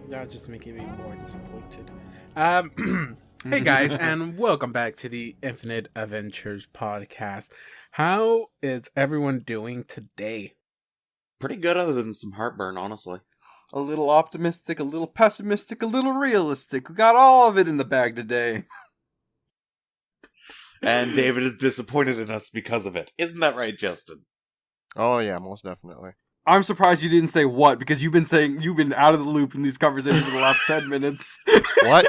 y'all just making me more disappointed. Hey guys, and welcome back to the Infinite Adventures podcast. How is everyone doing today? Pretty good, other than some heartburn, honestly. A little optimistic, a little pessimistic, a little realistic. We got all of it in the bag today. And David is disappointed in us because of it. Isn't that right, Justin? Oh yeah, most definitely. I'm surprised you didn't say what, because you've been out of the loop in these conversations for the last 10 minutes. What?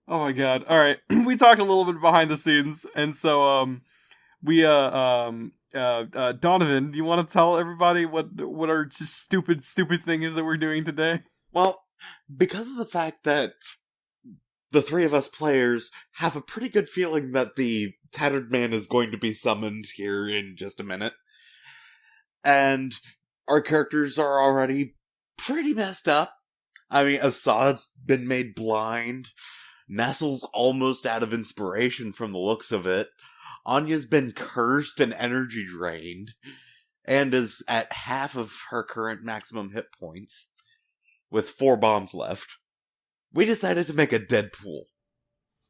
Oh my god. Alright. We talked a little bit behind the scenes, and so Donovan, do you want to tell everybody what our just stupid thing is that we're doing today? Well, because of the fact that the three of us players have a pretty good feeling that the Tattered Man is going to be summoned here in just a minute, and our characters are already pretty messed up. I mean, Assad's been made blind, Nestle's almost out of inspiration from the looks of it, Anya's been cursed and energy drained, and is at half of her current maximum hit points, with 4 bombs left. We decided to make a Deadpool.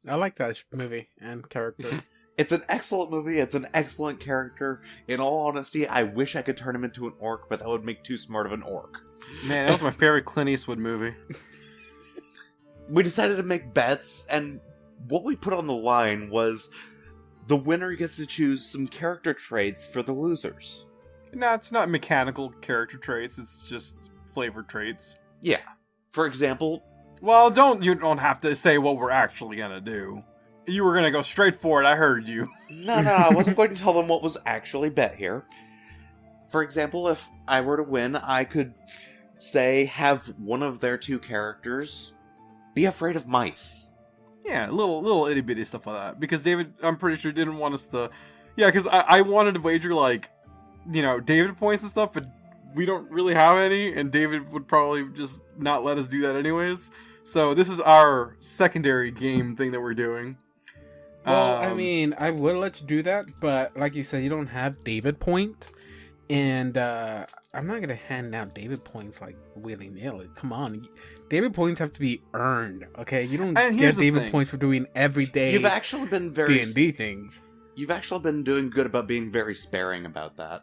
I like that movie and character. It's an excellent movie, it's an excellent character. In all honesty, I wish I could turn him into an orc, but that would make too smart of an orc. Man, that was my favorite Clint Eastwood movie. We decided to make bets, and what we put on the line was the winner gets to choose some character traits for the losers. No, it's not mechanical character traits, it's just flavor traits. Yeah. For example... Well, you don't have to say what we're actually gonna do. You were gonna go straight for it, I heard you. No, I wasn't going to tell them what was actually bet here. For example, if I were to win, I could, say, have one of their 2 characters be afraid of mice. Yeah, little itty bitty stuff like that. Because David, I'm pretty sure, didn't want us to... Yeah, because I wanted to wager, like, David points and stuff, but we don't really have any, and David would probably just not let us do that anyways. So this is our secondary game thing that we're doing. Well, I mean, I would let you do that, but like you said, you don't have David point, and I'm not gonna hand out David points like willy-nilly. Come on, David points have to be earned. Okay, you don't get David points for doing everyday. You've actually been very D&D things. You've actually been doing good about being very sparing about that.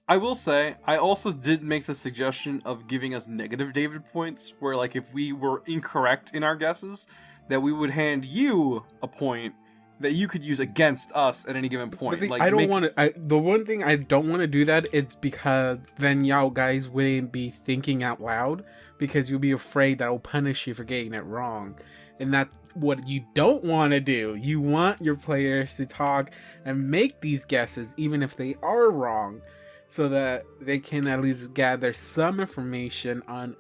I will say, I also did make the suggestion of giving us negative David points, where, like, if we were incorrect in our guesses, that we would hand you a point that you could use against us at any given point. Like, I don't want to... The one thing I don't want to do that is because then y'all guys wouldn't be thinking out loud, because you'll be afraid that I'll punish you for getting it wrong. And that's what you don't want to do. You want your players to talk and make these guesses, even if they are wrong, so that they can at least gather some information on,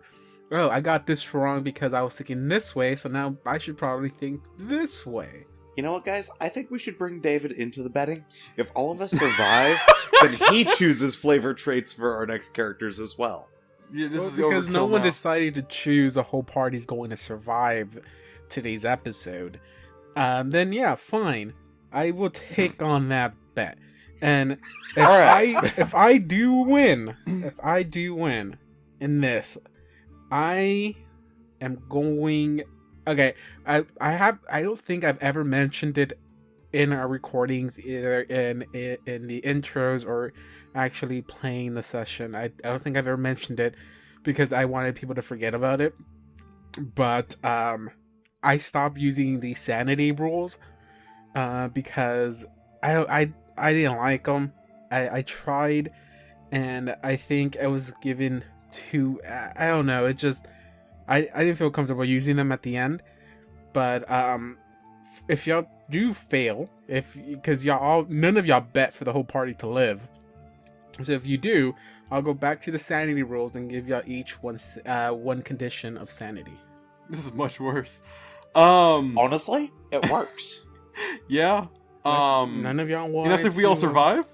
oh, I got this wrong because I was thinking this way, so now I should probably think this way. You know what, guys? I think we should bring David into the betting. If all of us survive, then he chooses flavor traits for our next characters as well. Yeah, this is because no one now. decided to choose the whole party's going to survive today's episode. Then yeah, fine. I will take on that bet. And if I do win in this, I am going. Okay, I don't think I've ever mentioned it in our recordings, either in the intros or actually playing the session. I don't think I've ever mentioned it because I wanted people to forget about it. But I stopped using the sanity rules because I didn't like them. I tried, and I think I was given too... I don't know, it just... I didn't feel comfortable using them at the end. But if y'all do fail, because none of y'all bet for the whole party to live. So if you do, I'll go back to the sanity rules and give y'all each one condition of sanity. This is much worse. Honestly, it works. Yeah. None of y'all wanted. And that's if we all survive?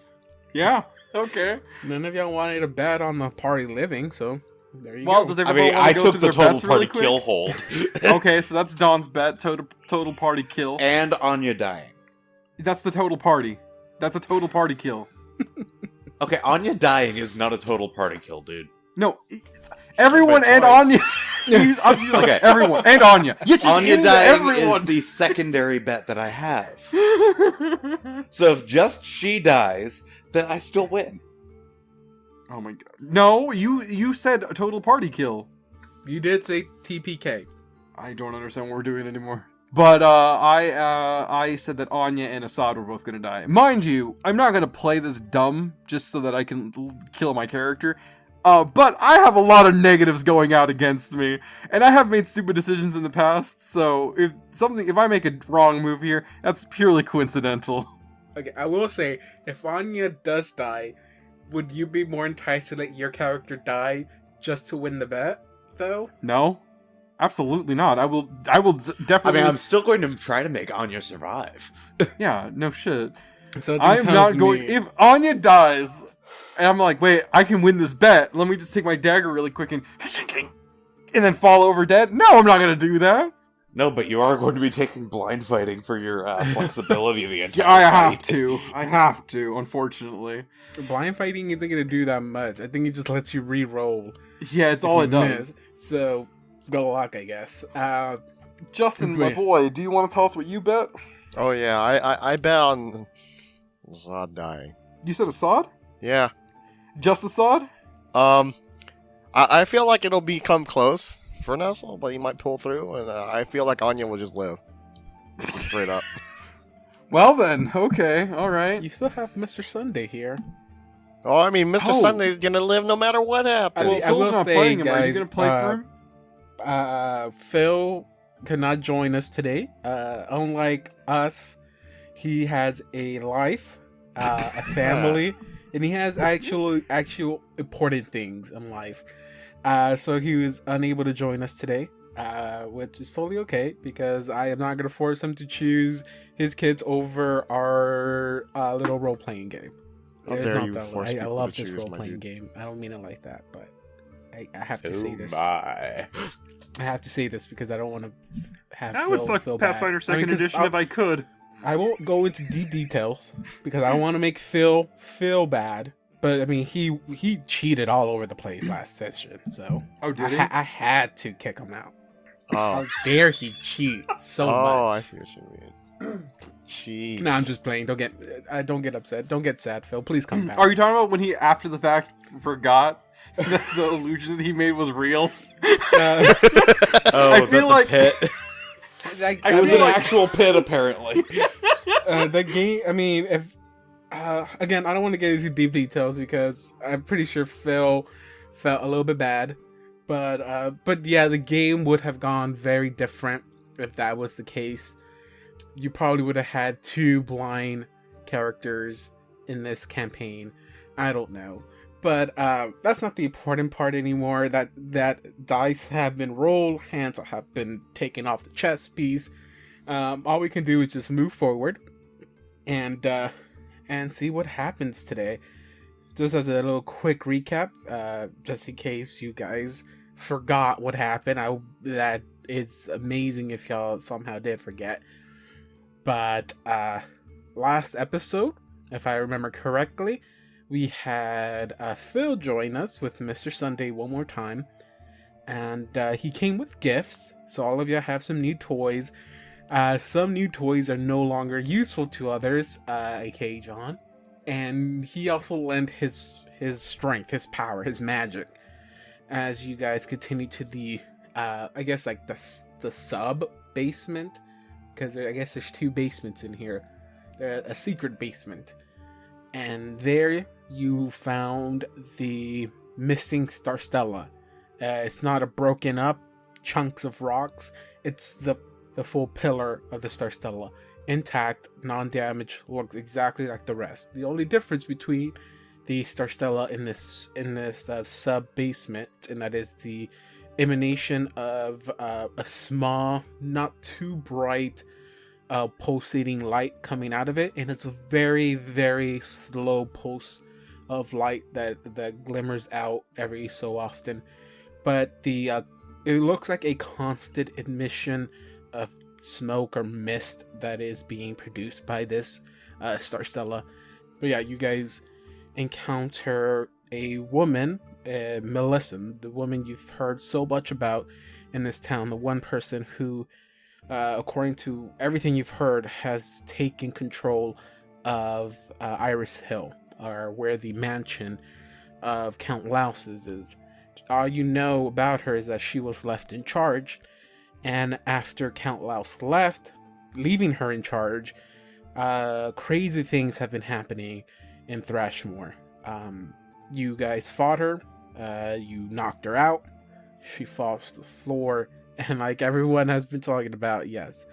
Yeah. Okay. None of y'all wanted to bet on the party living, so there you well, go. Does everybody want to go through the their total bets party really quick? kill hold. Okay, so that's Don's bet, total party kill. And Anya dying. That's the total party. That's a total party kill. Okay, Anya dying is not a total party kill, dude. No, everyone and Anya. I'm like, Okay. everyone and Anya. Yes, Anya dying everyone. is the secondary bet that I have. So if just she dies, then I still win. Oh my god! No, you said a total party kill. You did say TPK. I don't understand what we're doing anymore. But I said that Anya and Assad were both gonna die. Mind you, I'm not gonna play this dumb just so that I can kill my character. But I have a lot of negatives going out against me, and I have made stupid decisions in the past. So if I make a wrong move here, that's purely coincidental. Okay, I will say, if Anya does die, would you be more enticed to let your character die just to win the bet, though? No, absolutely not. I will definitely. I mean, I'm still going to try to make Anya survive. Yeah, no shit. Something I'm tells not going. me- If Anya dies, and I'm like, wait, I can win this bet. Let me just take my dagger really quick and then fall over dead. No, I'm not gonna do that. No, but you are going to be taking blind fighting for your flexibility the entire Yeah, I have fight. to. I have to. Unfortunately. Blind fighting isn't going to do that much. I think it just lets you re-roll. Yeah, it's if all you it does. miss. So, good luck, I guess. Justin, my Wait. boy, do you want to tell us what you bet? Oh yeah, I bet on Zod dying. You said Assad? Yeah. Just Assad? I feel like it'll become close for Nestle, but he might pull through, and I feel like Anya will just live. Straight up. Well then, okay, alright. You still have Mr. Sunday here. Oh, I mean, Mr. Oh. Sunday's gonna live no matter what happens. I Well, mean, Phil's will not say, playing him. Are you guys, gonna play for him? Phil cannot join us today. Unlike us, he has a life, a family, and he has actual important things in life. So he was unable to join us today, which is totally okay, because I am not going to force him to choose his kids over our little role-playing game. How It's dare not you that force I people love to this choose, my role-playing dude. game. I don't mean it like that, but I have to Oh say this. my. I have to say this because I don't want to have I Phil would fuck feel bad. Pathfinder I mean, 2nd 'cause Edition if I could. I won't go into deep details because I don't want to make Phil feel bad. But I mean, he cheated all over the place last session, so Oh, did he? I had to kick him out. How Oh, dare he cheat so I much? see what you mean. Jeez. No, I'm just playing. Don't get upset. Don't get sad, Phil. Please come back. Are you talking about when he, after the fact, forgot that the illusion that he made was real? Uh, Oh, I feel like- pit. like, I It was feel an like- actual pit, apparently. the game. I mean, if again, I don't want to get into deep details because I'm pretty sure Phil felt a little bit bad, but yeah, the game would have gone very different if that was the case. You probably would have had 2 blind characters in this campaign. I don't know, but that's not the important part anymore. That dice have been rolled, hands have been taken off the chess piece. All we can do is just move forward and see what happens today. Just as a little quick recap, just in case you guys forgot what happened. That is amazing if y'all somehow did forget. But last episode, if I remember correctly, we had Phil join us with Mr. Sunday one more time, and he came with gifts. So all of you have some new toys. Some new toys are no longer useful to others, aka John. And he also lent his strength, his power, his magic, as you guys continue to the, I guess like the sub basement, because I guess there's 2 basements in here. A secret basement, and there you found the missing Stelae. It's not a broken up chunks of rocks. It's the full pillar of the Stelae, intact, non-damaged, looks exactly like the rest. The only difference between the Stelae in this sub basement, and that is the emanation of a small, not too bright, pulsating light coming out of it, and it's a very, very slow pulse of light that glimmers out every so often. But it looks like a constant emission of smoke or mist that is being produced by this Stelae. But yeah, you guys encounter a woman, Millicent, the woman you've heard so much about in this town, the one person who, according to everything you've heard, has taken control of Iris Hill, or where the mansion of Count Louse's is. All you know about her is that she was left in charge, and after Count Louse left, leaving her in charge, crazy things have been happening in Thrashmore. You guys fought her, you knocked her out, she falls to the floor, and like everyone has been talking about, yes,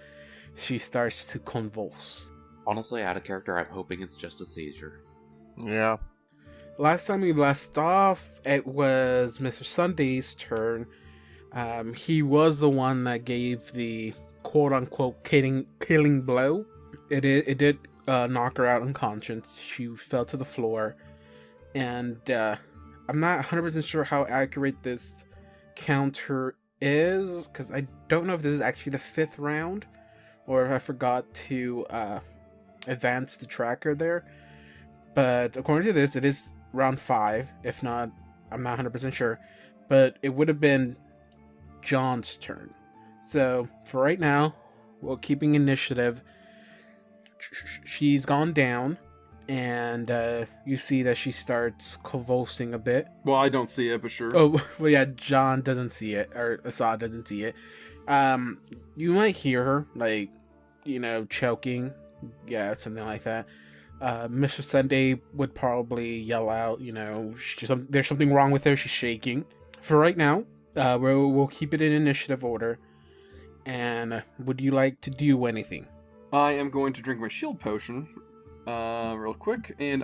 she starts to convulse. Honestly, out of character, I'm hoping it's just a seizure. Yeah. Last time we left off, it was Mr. Sunday's turn. He was the one that gave the quote-unquote killing blow. It did knock her out unconscious. She fell to the floor. And I'm not 100% sure how accurate this counter is, because I don't know if this is actually the 5th round, or if I forgot to advance the tracker there. But according to this, it is round 5. If not, I'm not 100% sure. But it would have been John's turn. So for right now, we're keeping initiative. She's gone down, and you see that she starts convulsing a bit. Well, I don't see it, but sure. Oh, well, yeah, John doesn't see it, or Assad doesn't see it. You might hear her, like, choking. Yeah, something like that. Mr. Sunday would probably yell out, there's something wrong with her, she's shaking. For right now, we'll keep it in initiative order. And would you like to do anything? I am going to drink my shield potion, real quick. And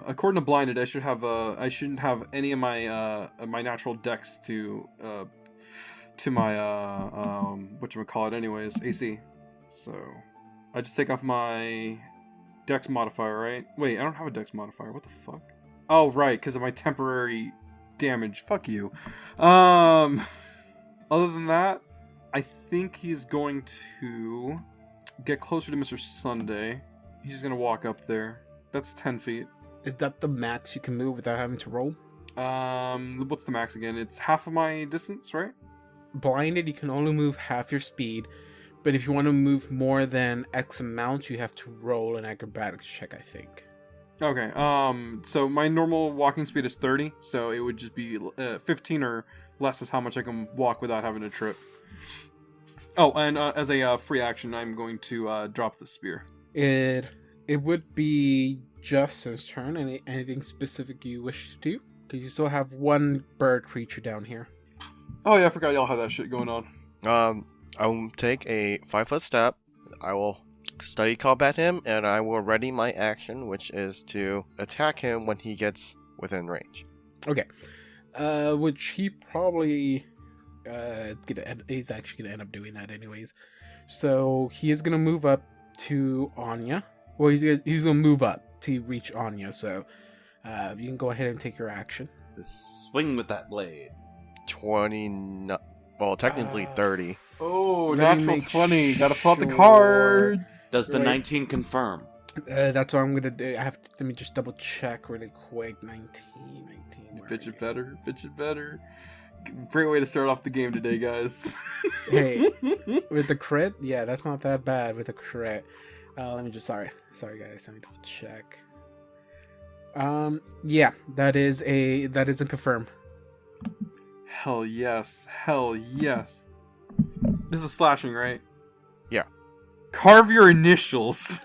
according to blinded, I shouldn't have any of my my natural dex to my whatchamacallit anyways, AC. So I just take off my dex modifier, right? Wait, I don't have a dex modifier. What the fuck? Oh, right, because of my temporary damage. Fuck you. Other than that, I think he's going to get closer to Mr. Sunday. He's just going to walk up there. That's 10 feet. Is that the max you can move without having to roll? What's the max again? It's half of my distance, right? Blinded, you can only move half your speed. But if you want to move more than X amount, you have to roll an acrobatics check, I think. Okay, so my normal walking speed is 30, so it would just be 15 or less is how much I can walk without having to trip. Oh, and as a free action, I'm going to drop the spear. It would be Justin's turn. Anything specific you wish to do? Because you still have one bird creature down here. Oh yeah, I forgot y'all have that shit going on. I will take a 5-foot step. I will study combat him, and I will ready my action, which is to attack him when he gets within range. Okay. Which he probably he's actually gonna end up doing that anyways. So he is gonna move up to Anya. Well, he's gonna move up to reach Anya. So you can go ahead and take your action. Swing with that blade. 20. Well, technically 30. Oh, Let me natural make 20. Gotta pull out the sure. cards. Does the Wait. 19 confirm? That's what I'm gonna do. Let me just double check really quick. 19. Bitch it better. Bitch it better. Great way to start off the game today, guys. Hey, with the crit, yeah, that's not that bad with the crit. Let me just sorry guys. Let me double check. Yeah, that is a confirm. Hell yes. Hell yes. This is slashing, right? Yeah. Carve your initials.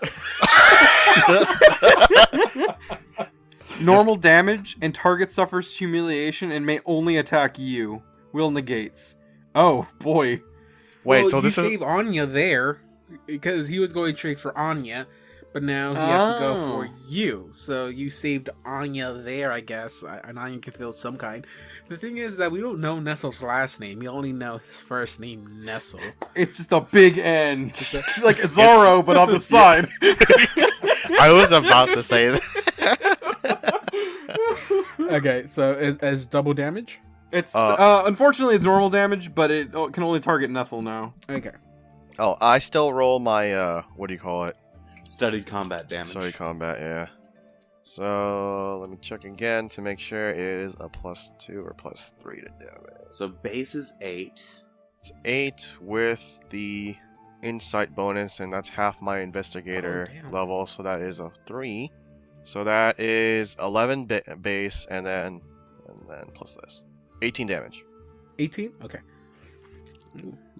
Normal damage, and target suffers humiliation and may only attack you. Will negates. Oh, boy. Wait, well, so this you is... save Anya there because he was going straight for Anya, but now he has to go for you. So you saved Anya there, I guess, and Anya can feel some kind. The thing is that we don't know Nestle's last name. We only know his first name, Nestle. It's just a big N. Like Zorro, but on the side. I was about to say that. Okay, so as double damage? It's unfortunately it's normal damage, but it can only target Nestle now. Okay. Oh, I still roll my, what do you call it? Studied combat damage. Study combat, yeah. So let me check again to make sure it is a +2 or +3 to damage. So base is 8. It's 8 with the insight bonus, and that's half my investigator damn. level, so that is a 3. So that is 11 base, and then plus this. 18 damage. 18? Okay.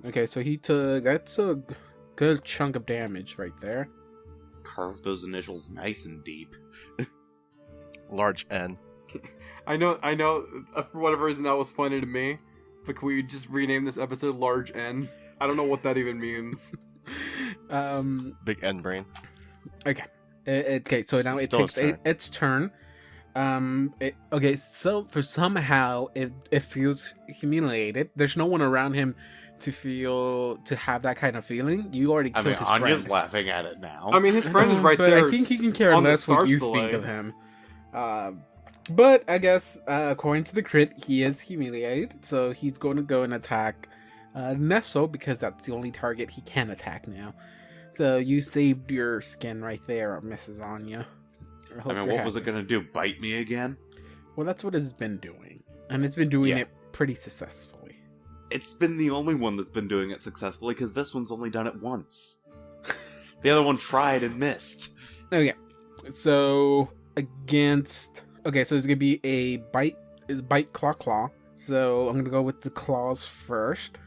Okay, so he took... That's a good chunk of damage right there. Carve those initials nice and deep. Large N. I know, for whatever reason that was funny to me, but can we just rename this episode Large N? I don't know what that even means. Big N brain. Okay. Okay, so now it Still takes its turn. Okay, so for somehow it feels humiliated. There's no one around him to have that kind of feeling. You already I killed mean, his Anya's friend. laughing at it now. I mean, his friend is right but there. I think he can care on the less what you Stelae. think of him. But I guess according to the crit, he is humiliated, so he's going to go and attack Nestle because that's the only target he can attack now. So you saved your skin right there, Mrs. Anya. I mean, what was it going to do? Bite me again? Well, that's what it's been doing. And it's been doing Yeah. it pretty successfully. It's been the only one that's been doing it successfully, because this one's only done it once. The other one tried and missed. Okay. So, against... Okay, so it's going to be a bite, claw. So, I'm going to go with the claws first.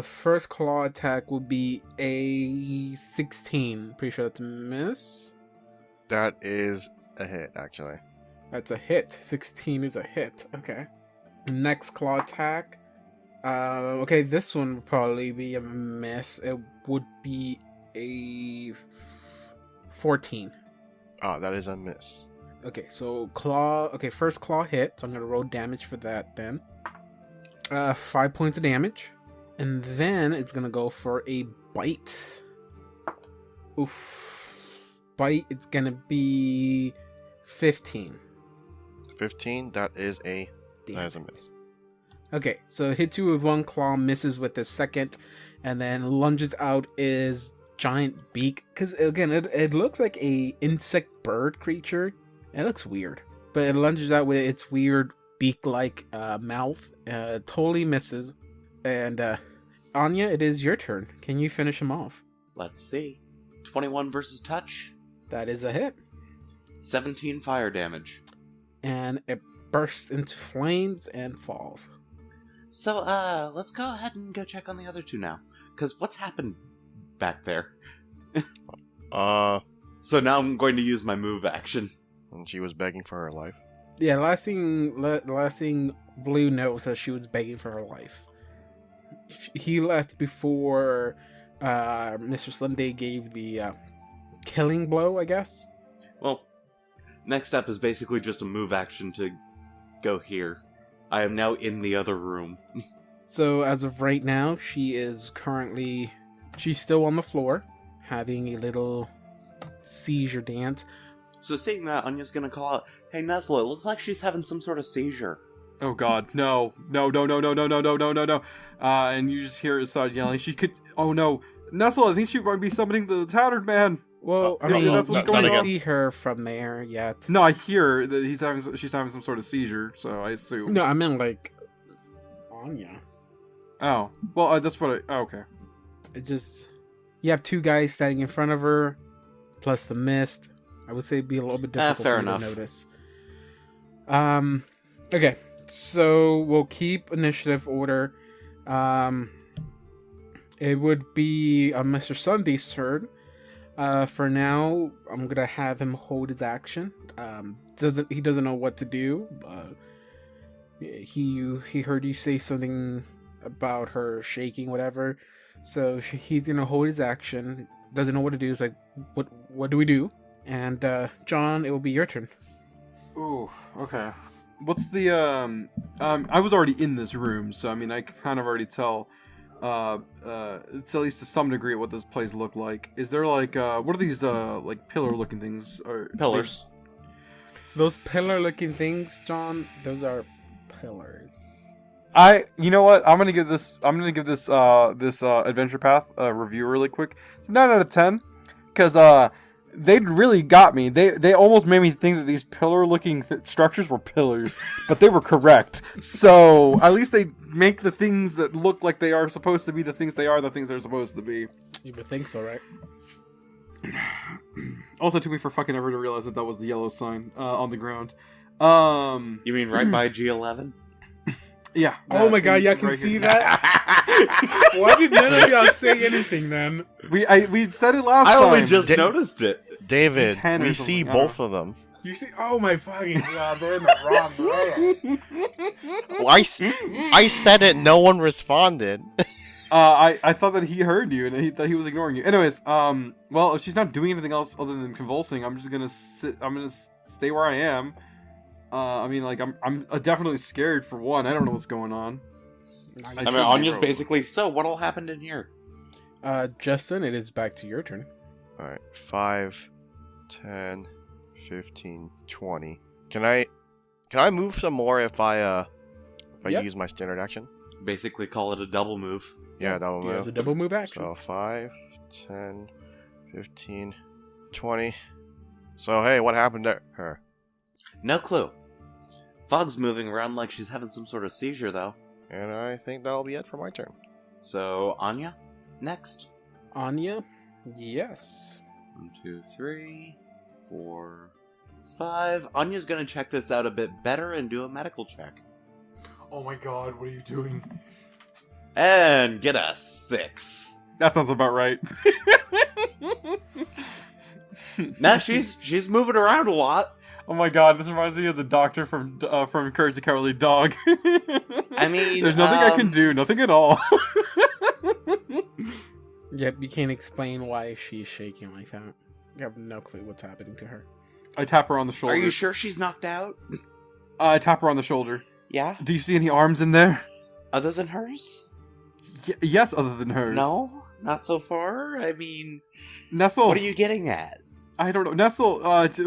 First claw attack will be a 16. Pretty sure that's a miss. That is a hit, actually. That's a hit. 16 is a hit. Okay. Next claw attack. Okay, this one would probably be a miss. It would be a 14. Oh, that is a miss. Okay, so claw. Okay, first claw hit. So I'm gonna roll damage for that then. 5 points of damage, and then it's gonna go for a bite. Oof. Bite. It's gonna be 15. 15. That is a miss. Okay, so hits you with one claw, misses with the second, and then lunges out his giant beak. Because again, it looks like a insect bird creature. It looks weird, but it lunges out with its weird beak-like mouth. Totally misses. And Anya, it is your turn. Can you finish him off? Let's see. 21 versus touch. That is a hit. 17 fire damage. And it bursts into flames and falls. So, let's go ahead and go check on the other two now. Because what's happened back there? So now I'm going to use my move action. And she was begging for her life. Yeah, last thing Blue knows that she was begging for her life. He left before Mr. Sunday gave the killing blow, I guess. Well, next step is basically just a move action to go here. I am now in the other room. So as of right now, she's still on the floor, having a little seizure dance. So seeing that, Anya's gonna call out, "Hey Nestle, it looks like she's having some sort of seizure." Oh god, no. And you just hear Assad yelling, she could... Oh no. Nestle, I think she might be summoning the Tattered Man. Well, I yeah, mean, that's what's you going can't on. see her from there yet. No, I hear that she's having some sort of seizure, so I assume. No, I meant like Anya. Oh. Well, that's what I... Oh, okay. It just... You have two guys standing in front of her, plus the mist. I would say it'd be a little bit difficult fair for you enough. to notice. Okay, so we'll keep initiative order. It would be Mr. Sunday's turn. For now, I'm gonna have him hold his action. He doesn't know what to do. He heard you say something about her shaking, whatever. So he's gonna hold his action. Doesn't know what to do. He's like, what do we do? And John, it will be your turn. Ooh, okay. What's the I was already in this room, so I mean I can kind of already tell it's at least to some degree what this place looked like. Is there like what are these like pillar looking things? Or Pillars. Those pillar looking things, John, those are pillars. You know what? I'm gonna give this this Adventure Path review really quick. It's 9 out of 10 because they really got me. They almost made me think that these pillar-looking structures were pillars, but they were correct. So at least they make the things that look like they are supposed to be the things they're supposed to be. You would think so, right? Also, took me for fucking ever to realize that was the yellow sign on the ground. You mean right by G11? Yeah. Oh my god, y'all can see that? Why did none of y'all say anything then? We said it last time. I only just noticed it. David, G10 or we something, see I don't both of them. You see? Oh my fucking god, they're in the wrong way. Well, I said it, no one responded. I thought that he heard you and he thought he was ignoring you. Anyways, well, if she's not doing anything else other than convulsing, I'm just gonna sit. I'm gonna stay where I am. I mean, like, I'm definitely scared for one. I don't know what's going on. I mean, Anya's basically, so what'll happen in here? Justin, it is back to your turn. Alright, 5, 10, 15, 20. Can I move some more if I Yep. use my standard action? Basically call it a double move. Yeah, that will Yeah, it's move. a double move action. So 5, 10, 15, 20. So hey, what happened to her? No clue. Fog's moving around like she's having some sort of seizure, though. And I think that'll be it for my turn. So, Anya, next. Anya? Yes. 1, 2, 3, 4, 5. Anya's gonna check this out a bit better and do a medical check. Oh my god, what are you doing? And get a 6. That sounds about right. Nah, she's moving around a lot. Oh my god, this reminds me of the doctor from Courage the Cowardly Dog. I mean, there's nothing I can do, nothing at all. Yep, you can't explain why she's shaking like that. You have no clue what's happening to her. I tap her on the shoulder. Are you sure she's knocked out? I tap her on the shoulder. Yeah? Do you see any arms in there? Other than hers? Yes, other than hers. No? Not so far? I mean, Nestle. what are you getting at? I don't know. Nestle,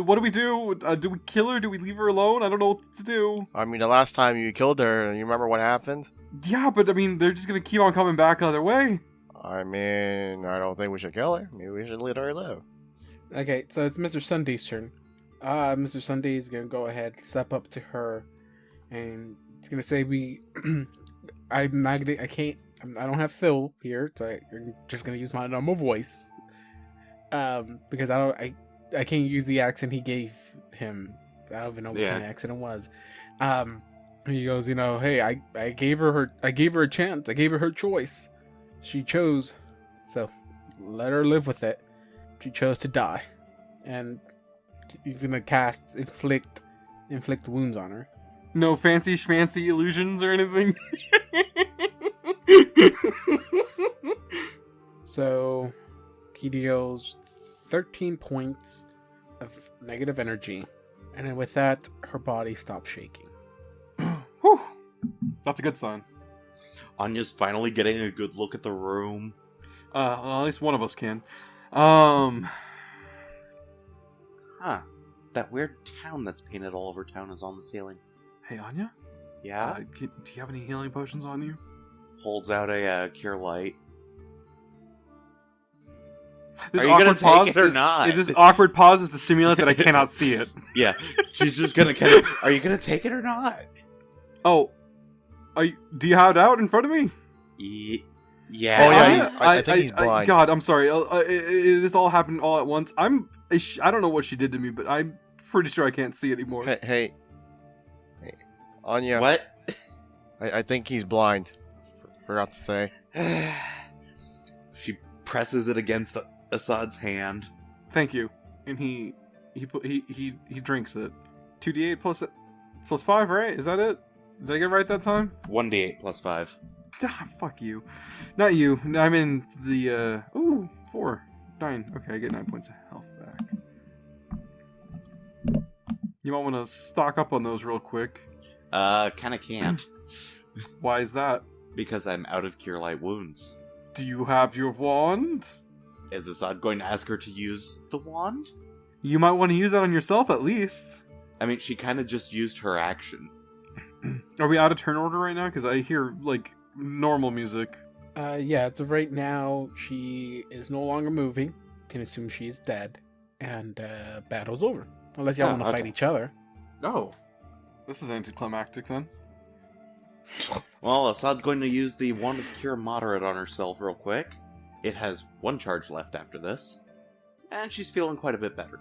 what do we do? Do we kill her? Do we leave her alone? I don't know what to do. I mean, the last time you killed her, you remember what happened? Yeah, but I mean, they're just gonna keep on coming back either way. I mean, I don't think we should kill her. Maybe we should let her live. Okay, so it's Mr. Sunday's turn. Mr. Sunday is gonna go ahead, step up to her, and he's gonna say, I don't have Phil here, so I'm just gonna use my normal voice. Because I can't use the accent he gave him. I don't even know what kind of accent it was. He goes, hey, I gave her a chance. I gave her choice. She chose, so let her live with it. She chose to die, and he's gonna cast inflict wounds on her. No fancy schmancy illusions or anything. So he deals 13 points of negative energy, and then with that, her body stops shaking. Whew. That's a good sign. Anya's finally getting a good look at the room. Well, at least one of us can. Huh. That weird town that's painted all over town is on the ceiling. Hey, Anya? Yeah? Do you have any healing potions on you? Holds out a cure light. This Are you gonna take it or not? This awkward pause is to simulate that I cannot see it. Yeah, she's just gonna kind of... Are you gonna take it or not? Oh. Do you have it out in front of me? Yeah. Oh, yeah, I think he's blind. God, I'm sorry. This all happened all at once. I don't know what she did to me, but I'm pretty sure I can't see anymore. Hey, Anya. What? I think he's blind. Forgot to say. She presses it against Assad's hand. Thank you. And he drinks it. 2d8 plus 5, right? Is that it? Did I get it right that time? 1d8 plus 5. Ah, fuck you. Not you. I'm in the, 4. 9. Okay, I get 9 points of health back. You might want to stock up on those real quick. Kinda can't. Why is that? Because I'm out of Cure Light Wounds. Do you have your wand? Is Assad going to ask her to use the wand? You might want to use that on yourself at least. I mean, she kind of just used her action. Are we out of turn order right now? Because I hear, normal music. Yeah, as of right now, she is no longer moving. Can assume she is dead. and battle's over. Unless y'all want to fight each other. Oh, this is anticlimactic then. Well, Assad's going to use the Wand of Cure Moderate on herself real quick. It has 1 charge left after this. And she's feeling quite a bit better.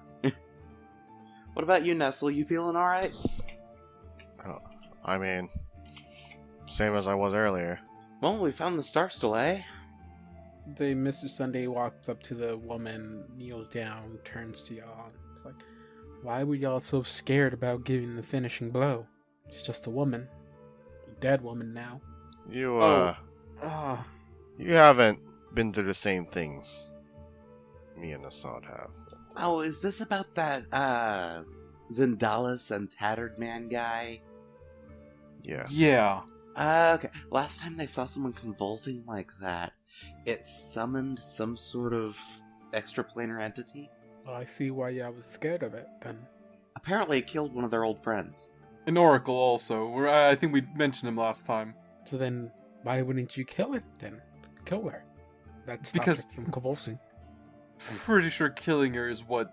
What about you, Nestle? You feeling alright? I mean, same as I was earlier. Well, we found the Star Stelae. Mr. Sunday walks up to the woman, kneels down, turns to y'all. It's like, why were y'all so scared about giving the finishing blow? It's just a woman. A dead woman now. You, you haven't been through the same things me and Assad have. Oh, is this about that, Zendalis and Tattered Man guy? Yes. Yeah. Okay. Last time they saw someone convulsing like that, it summoned some sort of extraplanar entity. Well, I see why y'all was scared of it, then. Apparently it killed one of their old friends. An oracle also. I think we mentioned him last time. So then, why wouldn't you kill it, then? Kill her. That stops Because- it from convulsing. Pretty sure killing her is what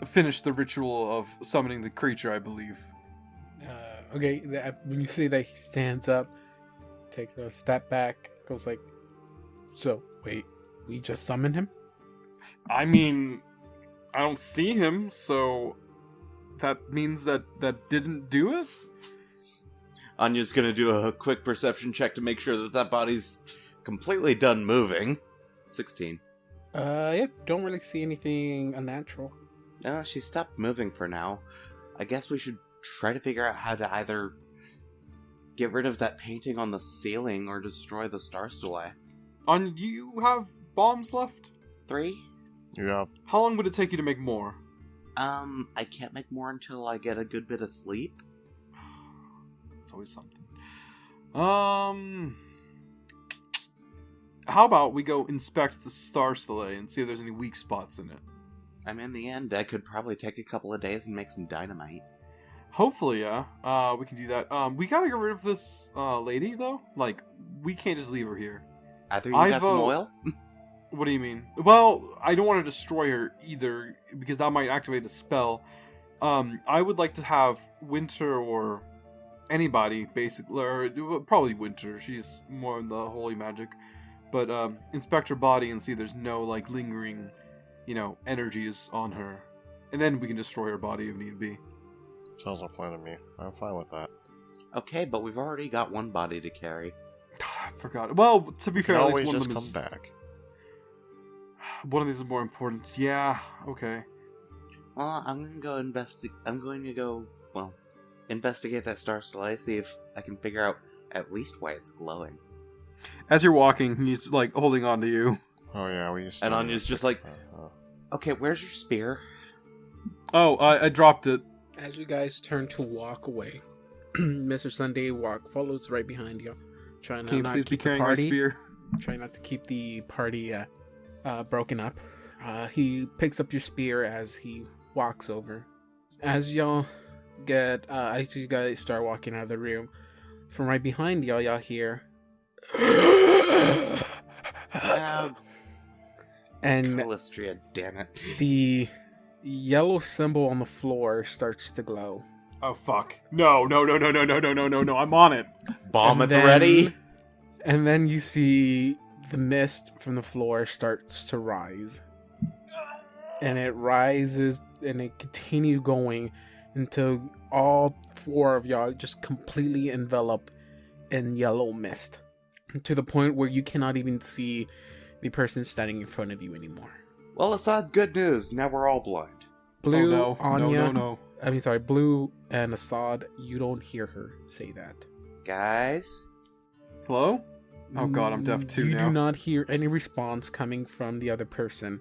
finished the ritual of summoning the creature, I believe. Okay, when you see that he stands up, takes a step back, goes like, so, wait, we just summoned him? I mean, I don't see him, so that means that didn't do it? Anya's gonna do a quick perception check to make sure that body's completely done moving. 16. Yep, don't really see anything unnatural. No, she stopped moving for now. I guess we should try to figure out how to either get rid of that painting on the ceiling or destroy the Star Stelae. You have bombs left? 3? Yeah. How long would it take you to make more? I can't make more until I get a good bit of sleep. It's always something. How about we go inspect the Star Stelae and see if there's any weak spots in it? I mean, in the end, I could probably take a couple of days and make some dynamite. Hopefully, yeah. We can do that. We gotta get rid of this lady, though. Like, we can't just leave her here. Either you got some oil? What do you mean? Well, I don't want to destroy her either, because that might activate a spell. I would like to have Winter or anybody, basically, or probably Winter. She's more in the holy magic. But inspect her body and see there's no, like, lingering, energies on her. And then we can destroy her body if need be. Sounds like a plan to me. I'm fine with that. Okay, but we've already got one body to carry. I forgot. Well, to be You fair, can at always least one just of them come is... back. One of these is more important. Yeah, okay. Well, I'm going to go investigate that Star Stelae, see if I can figure out at least why it's glowing. As you're walking, he's, like, holding on to you. Oh yeah, we used to. And Anya's just like, okay, where's your spear? Oh, I dropped it. As you guys turn to walk away, Mr. Sunday follows right behind you, trying Can to you not please be keep the carrying my party, spear? trying not to keep the party broken up. He picks up your spear as he walks over. As you guys start walking out of the room, from right behind y'all hear. And Calistria, damn it. the yellow symbol on the floor starts to glow. Oh, fuck. No, I'm on it. Bomb And at the ready. And then you see the mist from the floor starts to rise. And it rises and it continues going until all 4 of y'all just completely envelop in yellow mist. To the point where you cannot even see the person standing in front of you anymore. Well, Assad, good news. Now we're all blind. Blue, Oh, no. Anya, No. Blue and Assad, you don't hear her say that. Guys? Hello? Oh god, I'm deaf too you now. do not hear any response coming from the other person.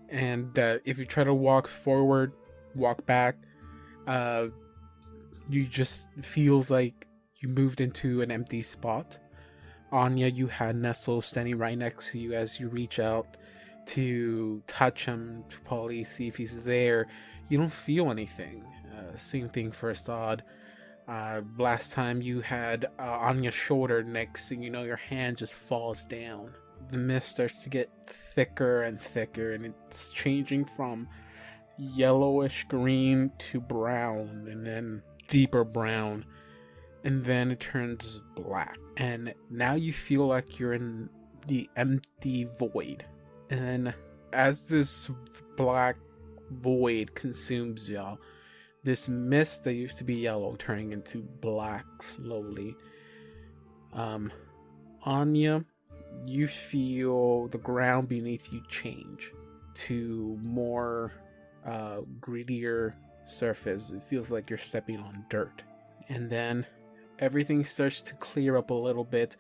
And if you try to walk forward, walk back, you just feels like you moved into an empty spot. Anya, you had Nestle standing right next to you as you reach out to touch him, to probably see if he's there. You don't feel anything. Same thing for Assad. Last time you had Anya's shoulder, next thing you know, your hand just falls down. the mist starts to get thicker and thicker, and it's changing from yellowish green to brown, and then deeper brown, and then it turns black. And now you feel like you're in the empty void. And then as this black void consumes y'all, this mist that used to be yellow turning into black slowly. Anya, you feel the ground beneath you change to more grittier surface. It feels like you're stepping on dirt. And then everything starts to clear up a little bit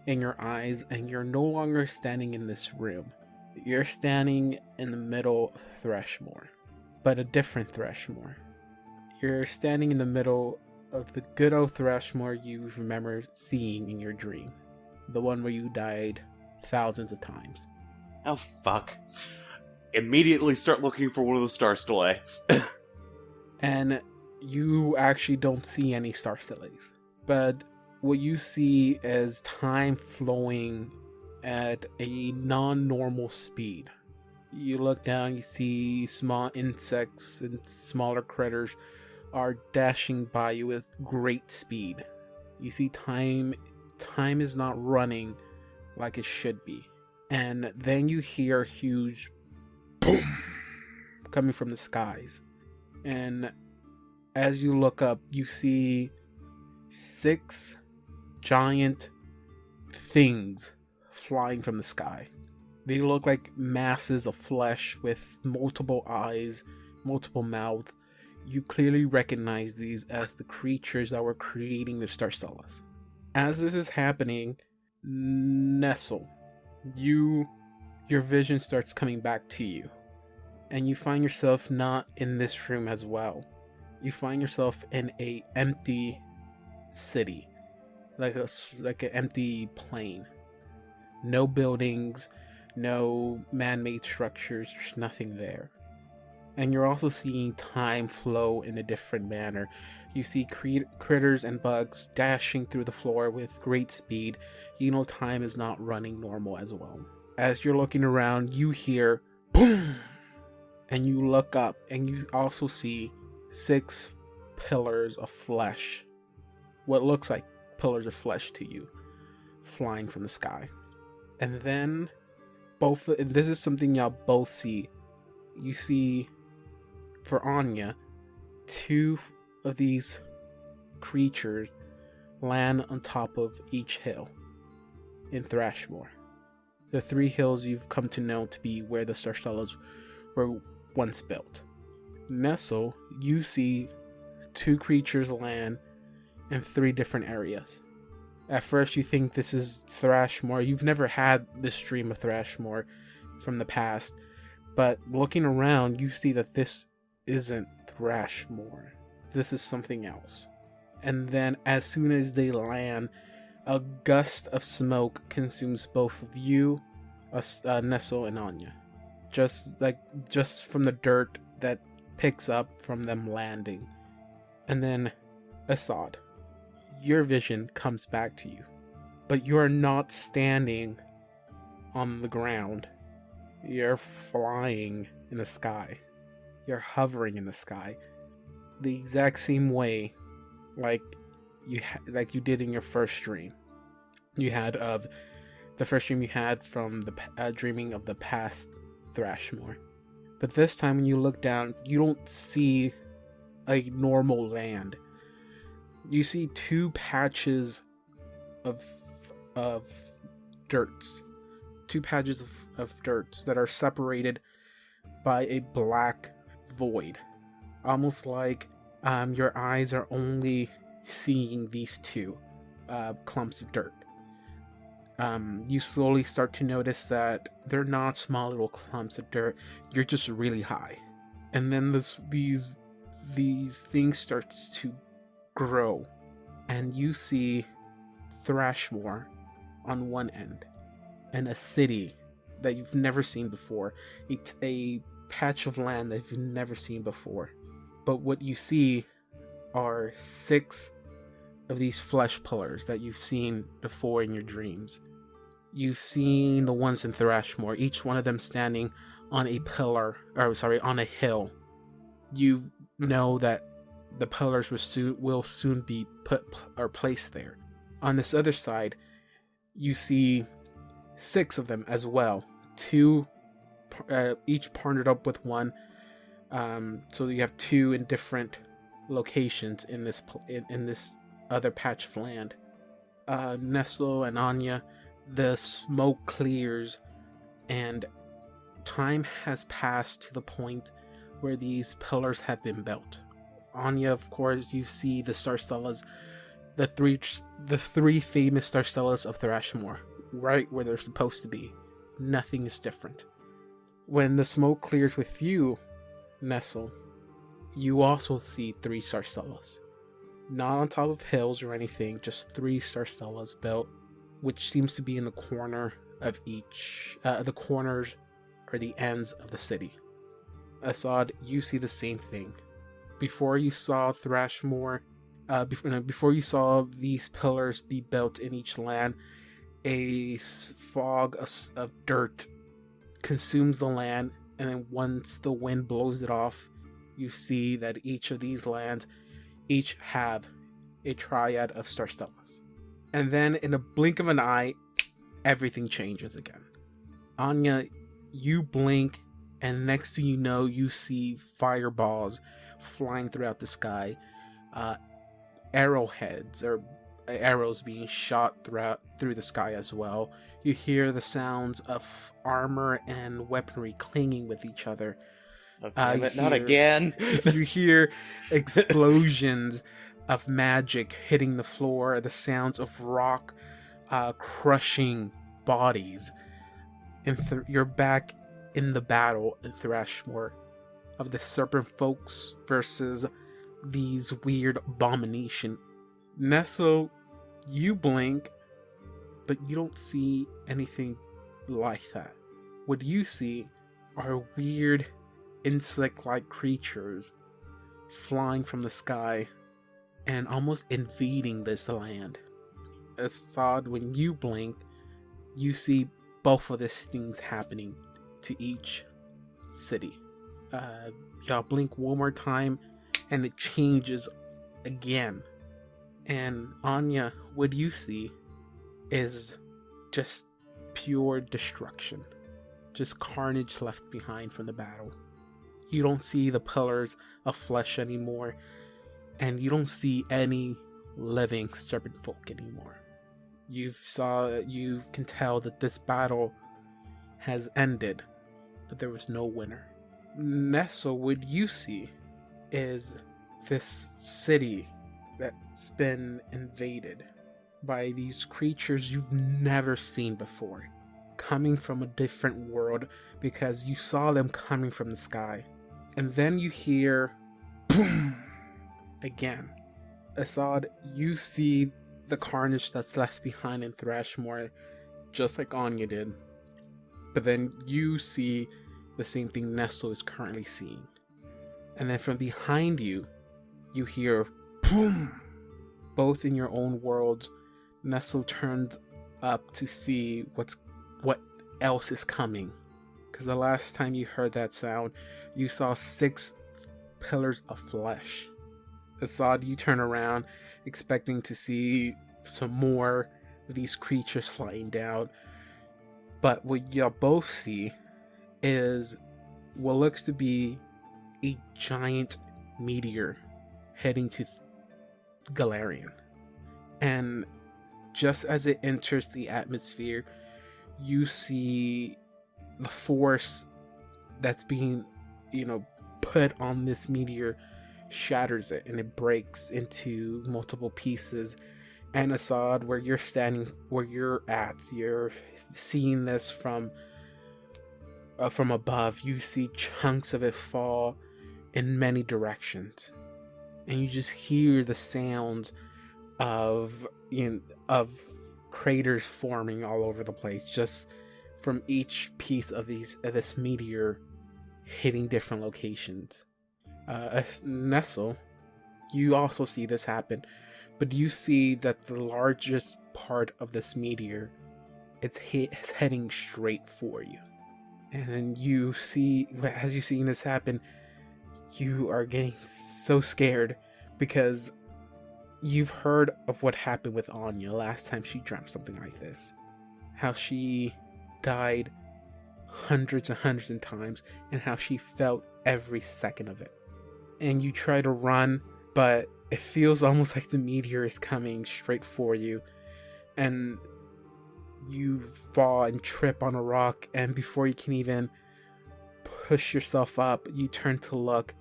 in your eyes, and you're no longer standing in this room. You're standing in the middle of Threshmore, but a different Threshmore. You're standing in the middle of the good old Threshmore you remember seeing in your dream. The one where you died thousands of times. Oh, fuck. Immediately start looking for one of the Star Stelae. And you actually don't see any Star Stelaes. But what you see is time flowing at a non-normal speed. You look down, you see small insects and smaller critters are dashing by you with great speed. You see time is not running like it should be. And then you hear a huge boom coming from the skies. And as you look up, you see 6 giant things flying from the sky. They look like masses of flesh with multiple eyes, multiple mouths. You clearly recognize these as the creatures that were creating the Star Stellae. As this is happening, Nestle, your vision starts coming back to you. And you find yourself not in this room as well. You find yourself in a empty city, like an empty plain. No buildings, no man-made structures. There's nothing there. And you're also seeing time flow in a different manner. You see critters and bugs dashing through the floor with great speed. You know time is not running normal as well. As you're looking around, you hear boom! And you look up and you also see 6 pillars of flesh. What looks like pillars of flesh to you, flying from the sky. And then this is something y'all both see. You see, for Anya, 2 of these creatures land on top of each hill in Threshmore. The 3 hills you've come to know to be where the Star Stellae were once built. Nestle, you see 2 creatures land in 3 different areas. At first you think this is Threshmore. You've never had this dream of Threshmore from the past. But looking around, you see that this isn't Threshmore. This is something else. And then as soon as they land, a gust of smoke consumes both of you, Nestle and Anya. Just from the dirt that picks up from them landing. And then Assad, your vision comes back to you. But you are not standing on the ground. You're flying in the sky. You're hovering in the sky. The exact same way like you did in your first dream. You had of the first dream you had from the dreaming of the past Threshmore. But this time when you look down, you don't see a normal land. You see 2 patches of dirts. 2 patches of dirts that are separated by a black void. Almost like your eyes are only seeing these 2 clumps of dirt. You slowly start to notice that they're not small little clumps of dirt. You're just really high. And then these things starts to grow. And you see Threshmore on one end. And a city that you've never seen before. A patch of land that you've never seen before. But what you see are 6 of these flesh pillars that you've seen before in your dreams. you've seen the ones in Thrashmore, each one of them standing on a pillar, on a hill. You know that the pillars will soon be placed there. On this other side, you see 6 of them as well. 2, each partnered up with one. So you have 2 in different locations in this other patch of land. Nestle and Anya, the smoke clears, and time has passed to the point where these pillars have been built. Anya, of course, you see the Star Stellas, the three famous Star Stellas of Thrashmore, right where they're supposed to be. Nothing is different. When the smoke clears with you, Nestle, you also see 3 Star Stellas. Not on top of hills or anything, just 3 Star Stellas built, which seems to be in the corner of each, the corners or the ends of the city. Assad, you see the same thing. Before you saw Thrashmore, before you saw these pillars be built in each land, a fog of dirt consumes the land, and then once the wind blows it off, you see that each of these lands each have a triad of Star Stellas. And then in a blink of an eye, everything changes again. Anya, you blink, and next thing you know, you see fireballs flying throughout the sky, arrowheads or arrows being shot through the sky as well. You hear the sounds of armor and weaponry clinging with each other. Not again. You hear explosions of magic hitting the floor, the sounds of rock crushing bodies. You're back in the battle in Thrashmore of the Serpent Folks versus these weird abomination. Nestle, you blink, but you don't see anything like that. What you see are weird insect-like creatures flying from the sky and almost invading this land. Assad, when you blink, you see both of these things happening to each city. Y'all blink one more time and it changes again. And Anya, what you see is just pure destruction. Just carnage left behind from the battle. You don't see the pillars of flesh anymore, and you don't see any living serpent folk anymore. You can tell that this battle has ended, but there was no winner. Nestle, what you see is this city that's been invaded by these creatures you've never seen before, coming from a different world because you saw them coming from the sky. And then you hear boom again. Assad, you see the carnage that's left behind in Thrashmore, just like Anya did. But then you see the same thing Nestle is currently seeing. And then from behind you, you hear boom. Both in your own worlds, Nestle turns up to see what else is coming. Because the last time you heard that sound, you saw 6 pillars of flesh. Assad, you turn around, expecting to see some more of these creatures flying down. But what y'all both see is what looks to be a giant meteor heading to Galarian. And just as it enters the atmosphere, you see the force that's being, put on this meteor shatters it, and it breaks into multiple pieces. And Assad, where you're standing, where you're at, you're seeing this from above. You see chunks of it fall in many directions, and you just hear the sound of craters forming all over the place, just from each piece of this meteor hitting different locations. Nestle, you also see this happen, but you see that the largest part of this meteor it's heading straight for you. And then you see, as you seeing this happen, you are getting so scared because you've heard of what happened with Anya last time she dreamt something like this. How she died hundreds and hundreds of times, and how she felt every second of it. And you try to run, but it feels almost like the meteor is coming straight for you. And you fall and trip on a rock, and before you can even push yourself up, you turn to look,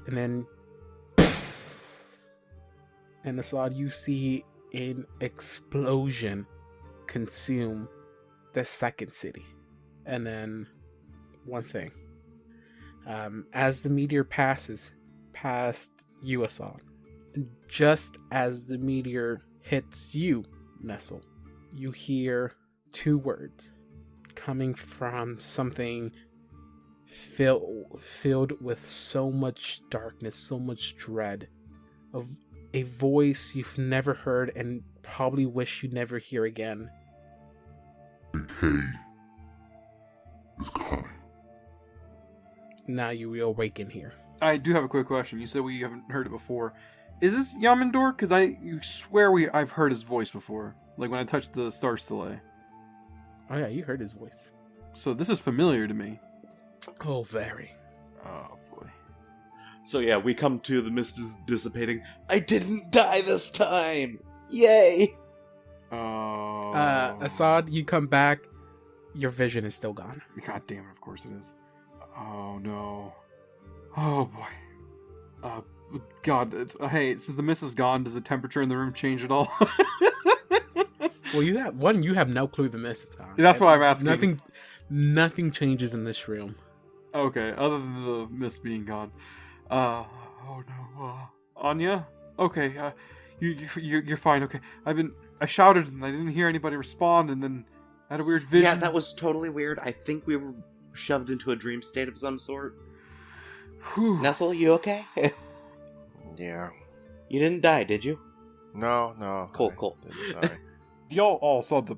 and then and Assad, you see an explosion consume the second city. And then one thing, as the meteor passes past you, Assad, and just as the meteor hits you, Nestle, you hear two words coming from something filled with so much darkness, so much dread, of a voice you've never heard and probably wish you'd never hear again. Decay is coming. Now you reawaken here. I do have a quick question. You said we haven't heard it before. Is this Yamandor? Because I swear I've heard his voice before. Like when I touched the Star Stelae. Oh yeah, you heard his voice. So this is familiar to me. Oh, very. Oh boy. So yeah, we come to the mist is dissipating. I didn't die this time! Yay! Oh. Assad, you come back. Your vision is still gone. God damn it! Of course it is. Oh no. Oh boy. God. Hey, since the mist is gone, does the temperature in the room change at all? Well, you have no clue the mist is gone. That's why I'm asking. Nothing changes in this room. Okay, other than the mist being gone. Oh no. Anya? Okay, you're fine. Okay, I shouted and I didn't hear anybody respond, and then I had a weird vision. Yeah, that was totally weird. I think we were shoved into a dream state of some sort. Whew. Nestle, you okay? Yeah. You didn't die, did you? No. Cool. I didn't die. Y'all all saw the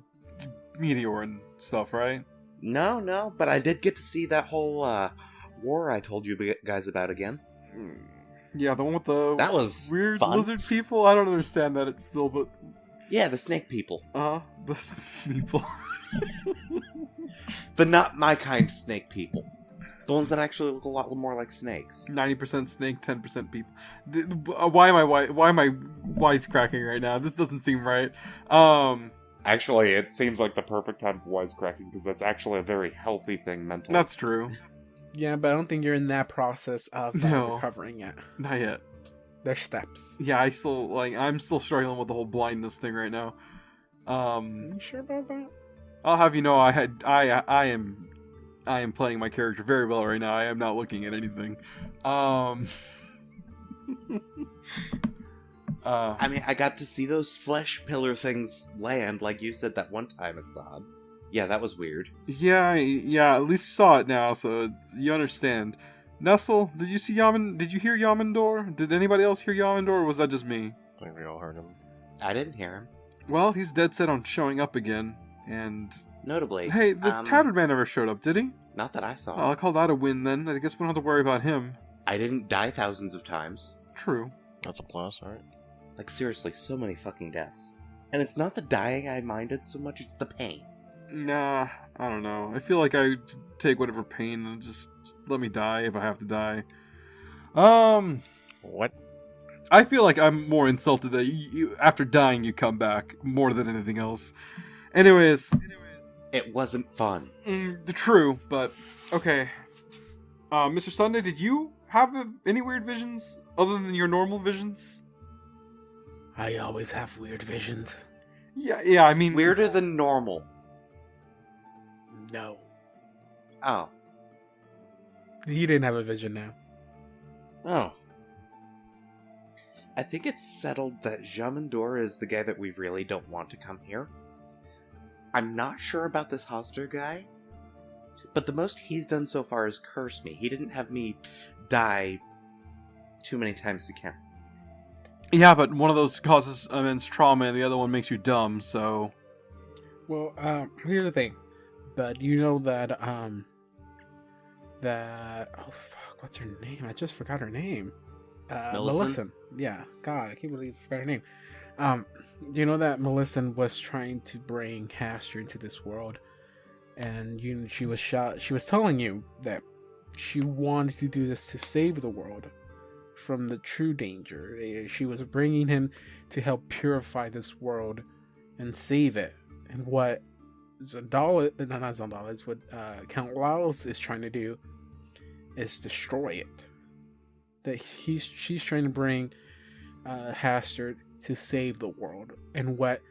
meteor and stuff, right? No, but I did get to see that whole war I told you guys about again. Yeah, the one with the That was weird fun. lizard people. I don't understand that it's still, but Yeah, the snake people. the people. The not my kind snake people. The ones that actually look a lot more like snakes. 90% snake, 10% people. Why am I wisecracking right now? This doesn't seem right. Actually, it seems like the perfect time for wisecracking, because that's actually a very healthy thing mentally. That's true. Yeah, but I don't think you're in that process of No. recovering yet. Not yet. There's steps. Yeah, I'm still struggling with the whole blindness thing right now. Are you sure about that? I'll have you know, I am playing my character very well right now. I am not looking at anything. I mean, I got to see those flesh pillar things land, like you said that one time, Assad. Yeah, that was weird. Yeah, at least you saw it now, so you understand. Nestle, did you see Did you hear Yamandor? Did anybody else hear Yamandor, or was that just me? I think we all heard him. I didn't hear him. Well, he's dead set on showing up again, and... Notably. Hey, the tattered man never showed up, did he? Not that I saw. Oh, I'll call that a win then. I guess we don't have to worry about him. I didn't die thousands of times. True. That's a plus, alright. Like, seriously, so many fucking deaths. And it's not the dying I minded so much, it's the pain. Nah, I don't know. I feel like I take whatever pain and just let me die if I have to die. What? I feel like I'm more insulted that you after dying you come back more than anything else. Anyways, It wasn't fun. True, but okay. Mr. Sunday, did you have any weird visions other than your normal visions? I always have weird visions. Yeah. I mean, Weirder than normal. No. Oh. You didn't have a vision now. Oh. I think it's settled that Jamandor is the guy that we really don't want to come here. I'm not sure about this Hoster guy, but the most he's done so far is curse me. He didn't have me die too many times to count. Yeah, but one of those causes immense trauma and the other one makes you dumb, so... Well, here's the thing. But you know that, oh fuck, what's her name? I just forgot her name. Millicent? Millicent. Yeah, God, I can't believe I forgot her name. You know that Millicent was trying to bring Hastur into this world, and she was shot. She was telling you that she wanted to do this to save the world from the true danger. She was bringing him to help purify this world and save it. And what not Zandala, it's what Count Laos is trying to do is destroy it. That she's trying to bring Hastur to save the world, and what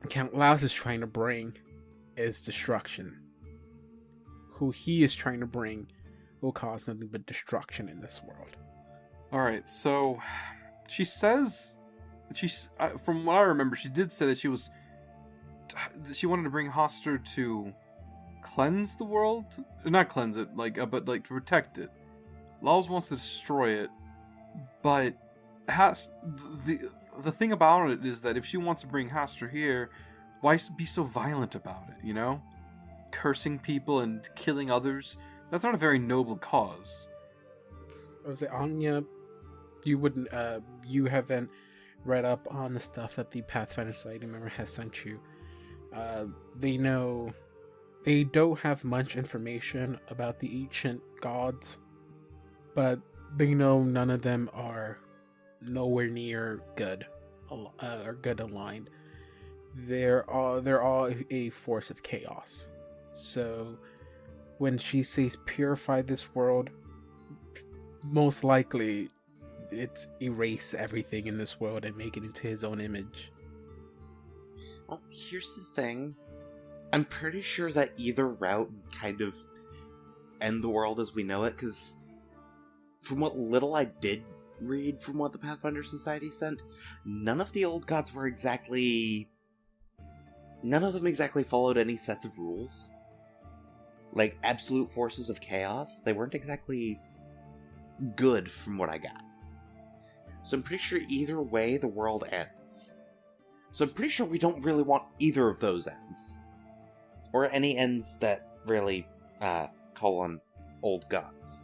Count Laos is trying to bring is destruction. Who he is trying to bring will cause nothing but destruction in this world. Alright, so she says, from what I remember, she did say that she wanted to bring Hastur to cleanse the world? Not cleanse it, but to protect it. Laos wants to destroy it, but the thing about it is that if she wants to bring Hastur here, why be so violent about it, you know? Cursing people and killing others? That's not a very noble cause. I was like, Anya, you haven't read up on the stuff that the Pathfinder Society member has sent you. They don't have much information about the ancient gods, but they know none of them are nowhere near good, or good aligned. They're all a force of chaos. So when she says purify this world, most likely it's erase everything in this world and make it into his own image. Well, here's the thing. I'm pretty sure that either route kind of end the world as we know it, because from what little I did read from what the Pathfinder Society sent, none of the old gods were exactly... None of them exactly followed any sets of rules. Like, absolute forces of chaos, they weren't exactly good from what I got. So I'm pretty sure either way the world ends. So I'm pretty sure we don't really want either of those ends. Or any ends that really call on old gods.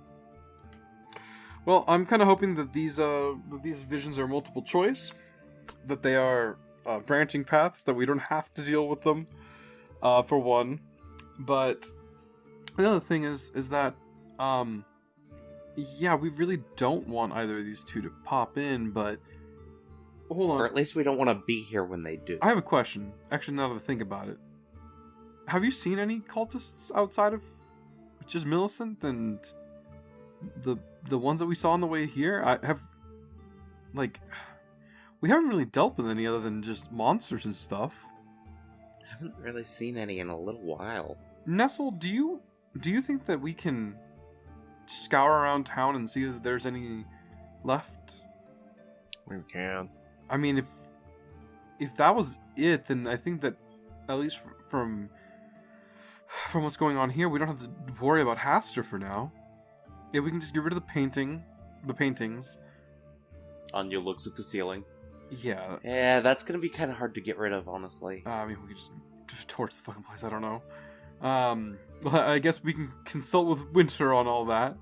Well, I'm kind of hoping that these visions are multiple choice, that they are branching paths, that we don't have to deal with them, for one. But the other thing is that, yeah, we really don't want either of these two to pop in, but hold on. Or at least we don't want to be here when they do. I have a question. Actually, now that I think about it, have you seen any cultists outside of just Millicent and the ones that we saw on the way here? We haven't really dealt with any other than just monsters and stuff. I haven't really seen any in a little while. Nestle, do you think that we can scour around town and see if there's any left? We can. I mean, if that was it, then I think that at least from what's going on here, we don't have to worry about Hastur for now. Yeah, we can just get rid of the paintings. Anya looks at the ceiling. Yeah. Yeah, that's gonna be kind of hard to get rid of, honestly. I mean, we could just torch the fucking place. I don't know. But I guess we can consult with Winter on all that.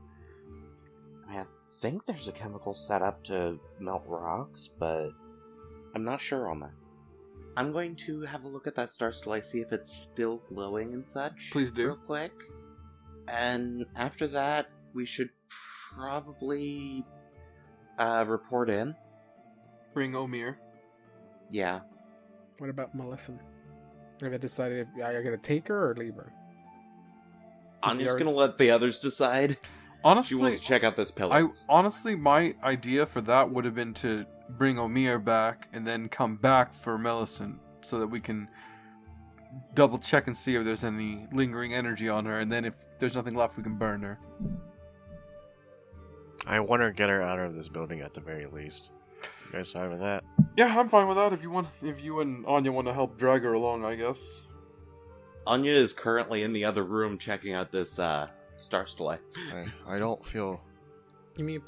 I mean, I think there's a chemical set up to melt rocks, but I'm not sure on that. I'm going to have a look at that star Stelae, see if it's still glowing and such. Please do. Real quick. And after that, we should probably report in. Bring Omir. Yeah. What about Millicent? Have I decided if I'm gonna take her or leave her? I'm just gonna let the others decide. Honestly, She wants to check out this pillar. My idea for that would have been to bring Omir back and then come back for Millicent, so that we can double check and see if there's any lingering energy on her, and then if there's nothing left, we can burn her. I want to get her out of this building at the very least. You guys fine with that? Yeah, I'm fine with that. If you and Anya want to help drag her along, I guess. Anya is currently in the other room checking out this star Stelae. I don't feel... Give me a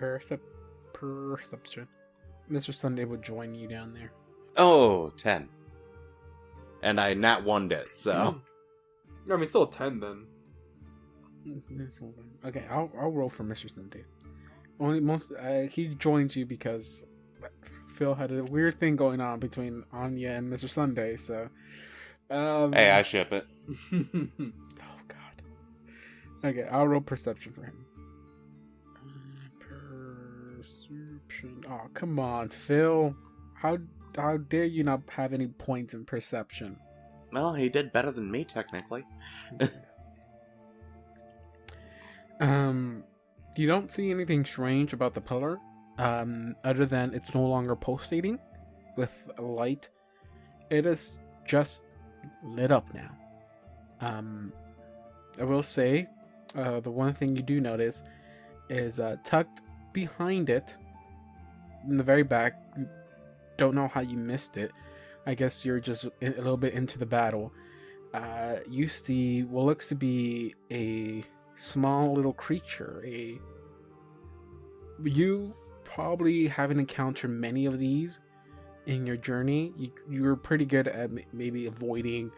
perception. Mr. Sunday would join you down there. Oh, 10. And I nat 1'd it, so... I mean, still a 10 then. Okay, I'll roll for Mr. Sunday. He joins you because Phil had a weird thing going on between Anya and Mr. Sunday, so... Hey, I ship it. Oh, God. Okay, I'll roll perception for him. Perception. Oh, come on, Phil. How dare you not have any points in perception? Well, he did better than me, technically. You don't see anything strange about the pillar, other than it's no longer pulsating with a light. It is just lit up now. I will say, the one thing you do notice is tucked behind it, in the very back. You don't know how you missed it. I guess you're just a little bit into the battle. You see what looks to be a small little creature. You probably haven't encountered many of these in your journey. You were pretty good at maybe avoiding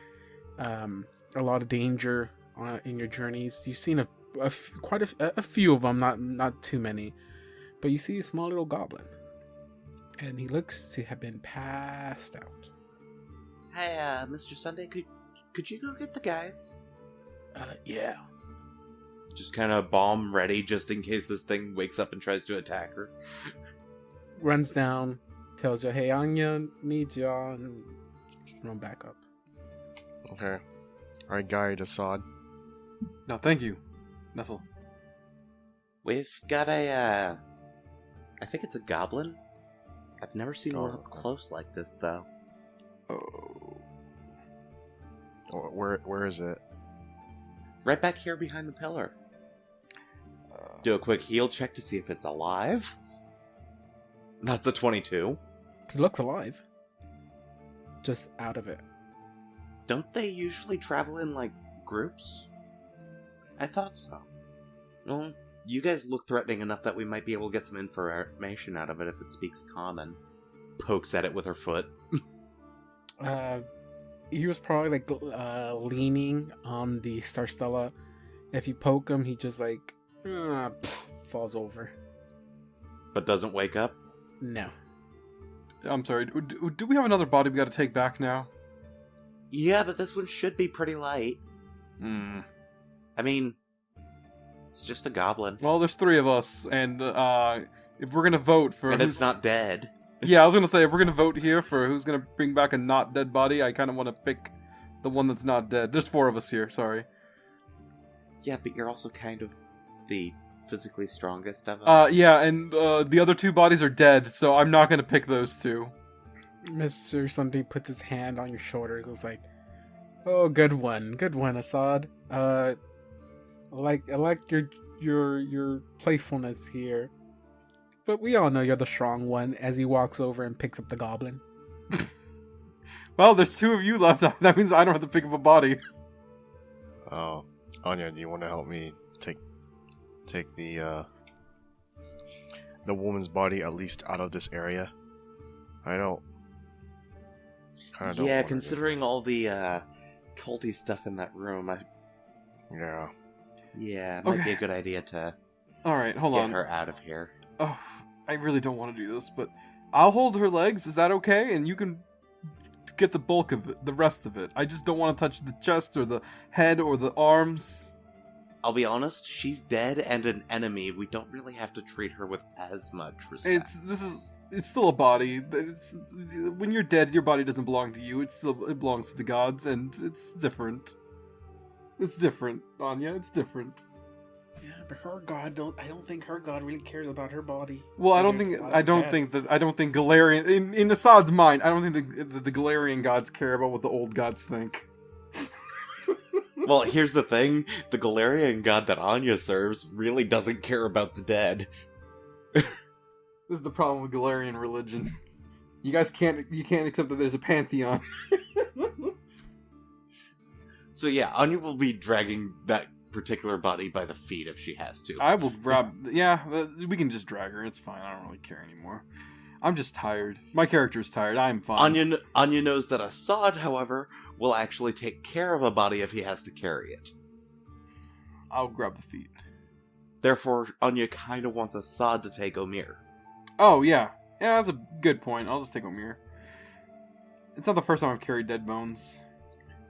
a lot of danger in your journeys. You've seen quite a few of them, not too many, but you see a small little goblin, and he looks to have been passed out. Hey, Mr. Sunday, could you go get the guys? Yeah. Just kind of bomb ready, just in case this thing wakes up and tries to attack her. Runs down, tells you, "Hey, Anya needs you," and run back up. Okay. I guide Assad. No, thank you, Nestle. We've got I think it's a goblin. I've never seen one up close like this, though. Oh. Where is it? Right back here behind the pillar. Do a quick heal check to see if it's alive. That's a 22. He looks alive. Just out of it. Don't they usually travel in, like, groups? I thought so. Well, you guys look threatening enough that we might be able to get some information out of it if it speaks common. Pokes at it with her foot. He was probably, like, leaning on the Stelae. If you poke him, he just, like, falls over. But doesn't wake up? No. I'm sorry, do we have another body we gotta take back now? Yeah, but this one should be pretty light. I mean, it's just a goblin. Well, there's 3 of us, and if we're gonna vote for... And it's not dead. Yeah, I was gonna say, if we're gonna vote here for who's gonna bring back a not dead body, I kind of want to pick the one that's not dead. There's 4 of us here, sorry. Yeah, but you're also kind of the physically strongest of us. Yeah, and the other 2 bodies are dead, so I'm not gonna pick those 2. Mr. Sunday puts his hand on your shoulder and goes like, "Oh, good one, Assad. I like your playfulness here. But we all know you're the strong one," as he walks over and picks up the goblin. Well, there's 2 of you left. That means I don't have to pick up a body. Oh, Anya, do you want to help me take the woman's body at least out of this area? I don't. Yeah, considering all the culty stuff in that room, Yeah. Yeah, it might be a good idea to Alright, hold on. get her out of here. Oh, I really don't want to do this, but I'll hold her legs. Is that okay? And you can get the bulk of it, the rest of it. I just don't want to touch the chest or the head or the arms. I'll be honest, she's dead and an enemy. We don't really have to treat her with as much respect. It's still a body. When you're dead, your body doesn't belong to you. It belongs to the gods, and it's different. It's different, Anya. It's different. Yeah, but her god I don't think her god really cares about her body. Well, I don't think Galarian in Assad's mind, I don't think the Galarian gods care about what the old gods think. Well, here's the thing. The Galarian god that Anya serves really doesn't care about the dead. This is the problem with Galarian religion. You guys can't accept that there's a pantheon. So yeah, Anya will be dragging that particular body by the feet if she has to. I will grab... Yeah, we can just drag her. It's fine. I don't really care anymore. I'm just tired. My character's tired. I'm fine. Anya knows that Assad, however, will actually take care of a body if he has to carry it. I'll grab the feet. Therefore, Anya kind of wants Assad to take Omir. Oh, yeah. Yeah, that's a good point. I'll just take Omir. It's not the first time I've carried dead bones.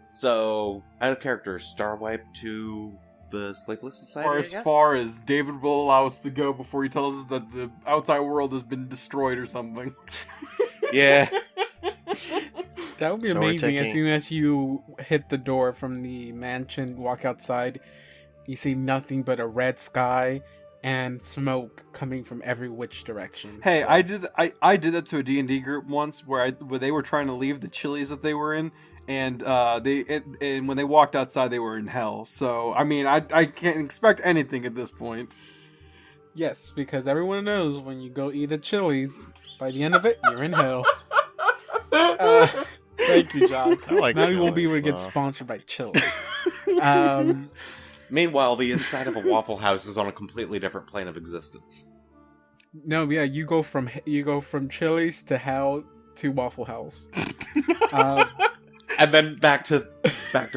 So, out of character, Star Wipe to the Sleepless Society, Or I as guess? far as David will allow us to go before he tells us that the outside world has been destroyed or something. Yeah. That would be So we're amazing. As taking- soon as you hit the door from the mansion, walk outside, you see nothing but a red sky and smoke coming from every which direction. Hey, So- I did that to a D&D group once where they were trying to leave the Chili's that they were in, and and when they walked outside they were in hell. So I mean, I can't expect anything at this point. Yes, because everyone knows when you go eat at Chili's, by the end of it, you're in hell. Thank you, John. I like Now we won't be able to Chili's, get though. sponsored by Chili's. Um, Meanwhile, the inside of a Waffle House is on a completely different plane of existence. no, yeah, you go from Chili's to hell to Waffle House. Um, And then back to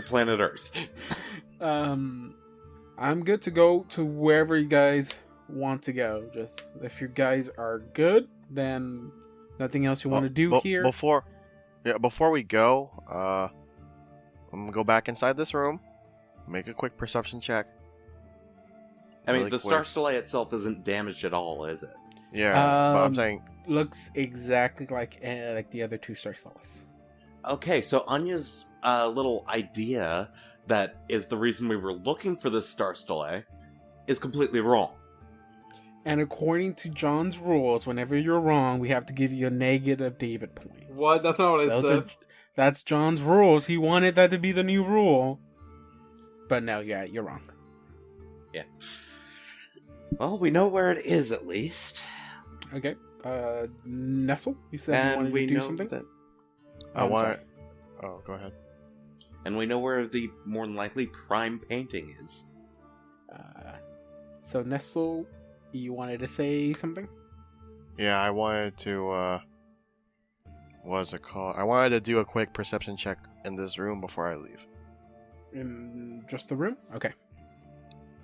planet Earth. I'm good to go to wherever you guys want to go. Just if you guys are good, then nothing else you want to do here. Before we go, I'm gonna go back inside this room, make a quick perception check. I mean, Really the quick. Star Stelae itself isn't damaged at all, is it? Yeah, but I'm Um, saying Looks exactly like the other two Star Stellae. Okay, so Anya's little idea that is the reason we were looking for this Star Stelae is completely wrong. And according to John's rules, whenever you're wrong, we have to give you a negative David point. What? That's not what That's John's rules. He wanted that to be the new rule. But no, yeah, you're wrong. Yeah. Well, we know where it is at least. Okay. Nestle, you said you And wanted we to do know something? that I I'm want. sorry. Oh, go ahead. and we know where the more than likely prime painting is. So Nestle, you wanted to say something? Yeah, I wanted to. What's it called? I wanted to do a quick perception check in this room before I leave. In just the room? Okay.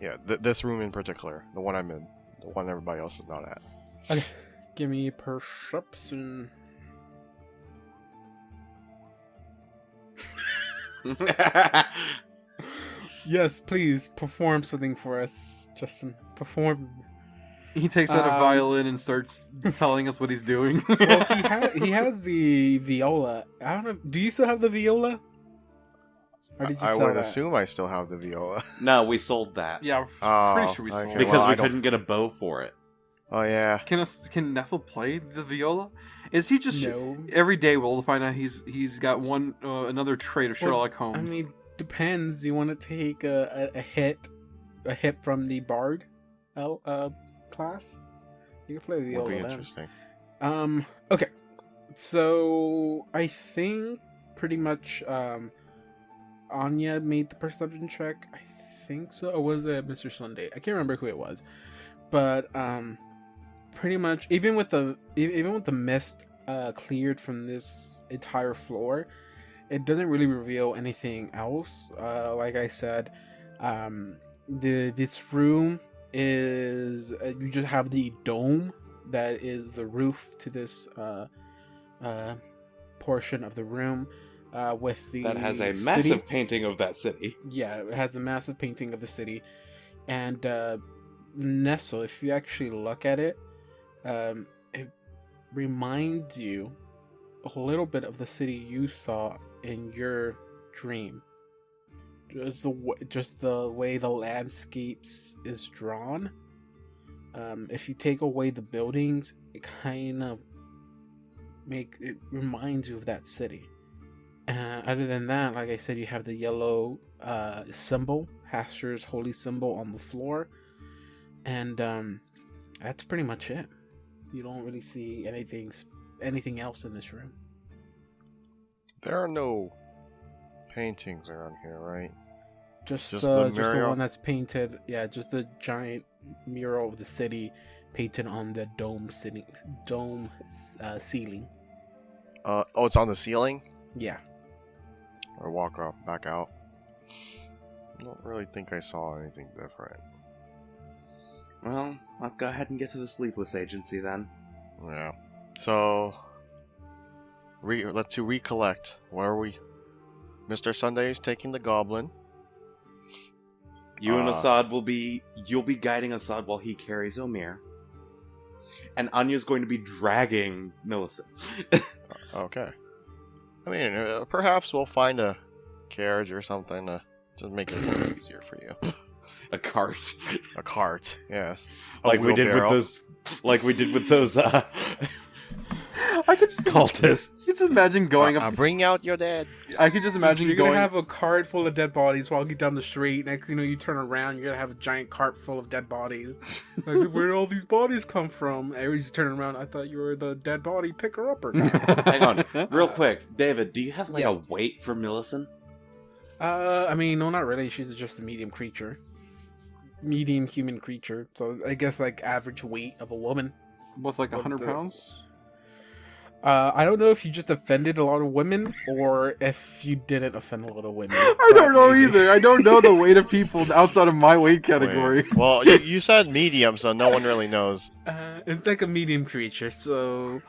Yeah, this room in particular, the one I'm in, the one everybody else is not at. Okay. Give me perception. Yes, please perform something for us, Justin. Perform. He takes out a violin and starts telling us what he's doing. Well, he has the viola. I don't know. Do you still have the viola? Or did you I sell would that? assume I still have the viola. No, we sold that. Yeah, Oh, pretty sure we sold okay. it. Because Well, I we don't- couldn't get a bow for it. Oh yeah. Can Nestle play the viola? Is he just No. every day we'll find out he's got one another trait of Sherlock Holmes? I mean, depends. Do you want to take a hit from the bard class? You can play the Would viola be then. interesting. Okay. So I think pretty much Anya made the perception check. I think so. Or was it Mr. Sunday? I can't remember who it was. But pretty much even with the mist cleared from this entire floor, it doesn't really reveal anything else. Like I said, this room is you just have the dome that is the roof to this portion of the room with the That has a city. massive painting of that city. Yeah, it has a massive painting of the city. And Nestle, if you actually look at it, it reminds you a little bit of the city you saw in your dream. Just the way the landscapes is drawn. If you take away the buildings, it kind of reminds you of that city. Other than that, like I said, you have the yellow symbol, Hastur's holy symbol on the floor, and that's pretty much it. You don't really see anything else in this room. There are no paintings around here, right? Just Just the the mural? one that's painted. Yeah, just the giant mural of the city painted on the dome ceiling. Oh, it's on the ceiling. Yeah. or walk up back out. I don't really think I saw anything different. Well, let's go ahead and get to the Sleepless Agency then. Yeah. So, let's recollect. Where are we? Mr. Sunday is taking the goblin. You and Assad you'll be guiding Assad while he carries Omir. And Anya's going to be dragging Millicent. Okay. I mean, perhaps we'll find a carriage or something to just make it a little easier for you. A cart. A cart, yes. Like we did with those I could just cultists. just imagine going up. Bring out your dad. I could just imagine You're going. gonna have a cart full of dead bodies walking down the street. Next, you turn around, you're gonna have a giant cart full of dead bodies. Like, where did all these bodies come from? Everybody's turning around. I thought you were the dead body picker-upper guy. Hang on, real quick, David. Do you have a weight for Millicent? I mean, no, not really. She's just a medium human creature. So I guess like average weight of a woman. What's like 100 pounds? I don't know if you just offended a lot of women or if you didn't offend a lot of women. I don't know either. I don't know the weight of people outside of my weight category. Wait. Well, you said medium, so no one really knows. It's like a medium creature, so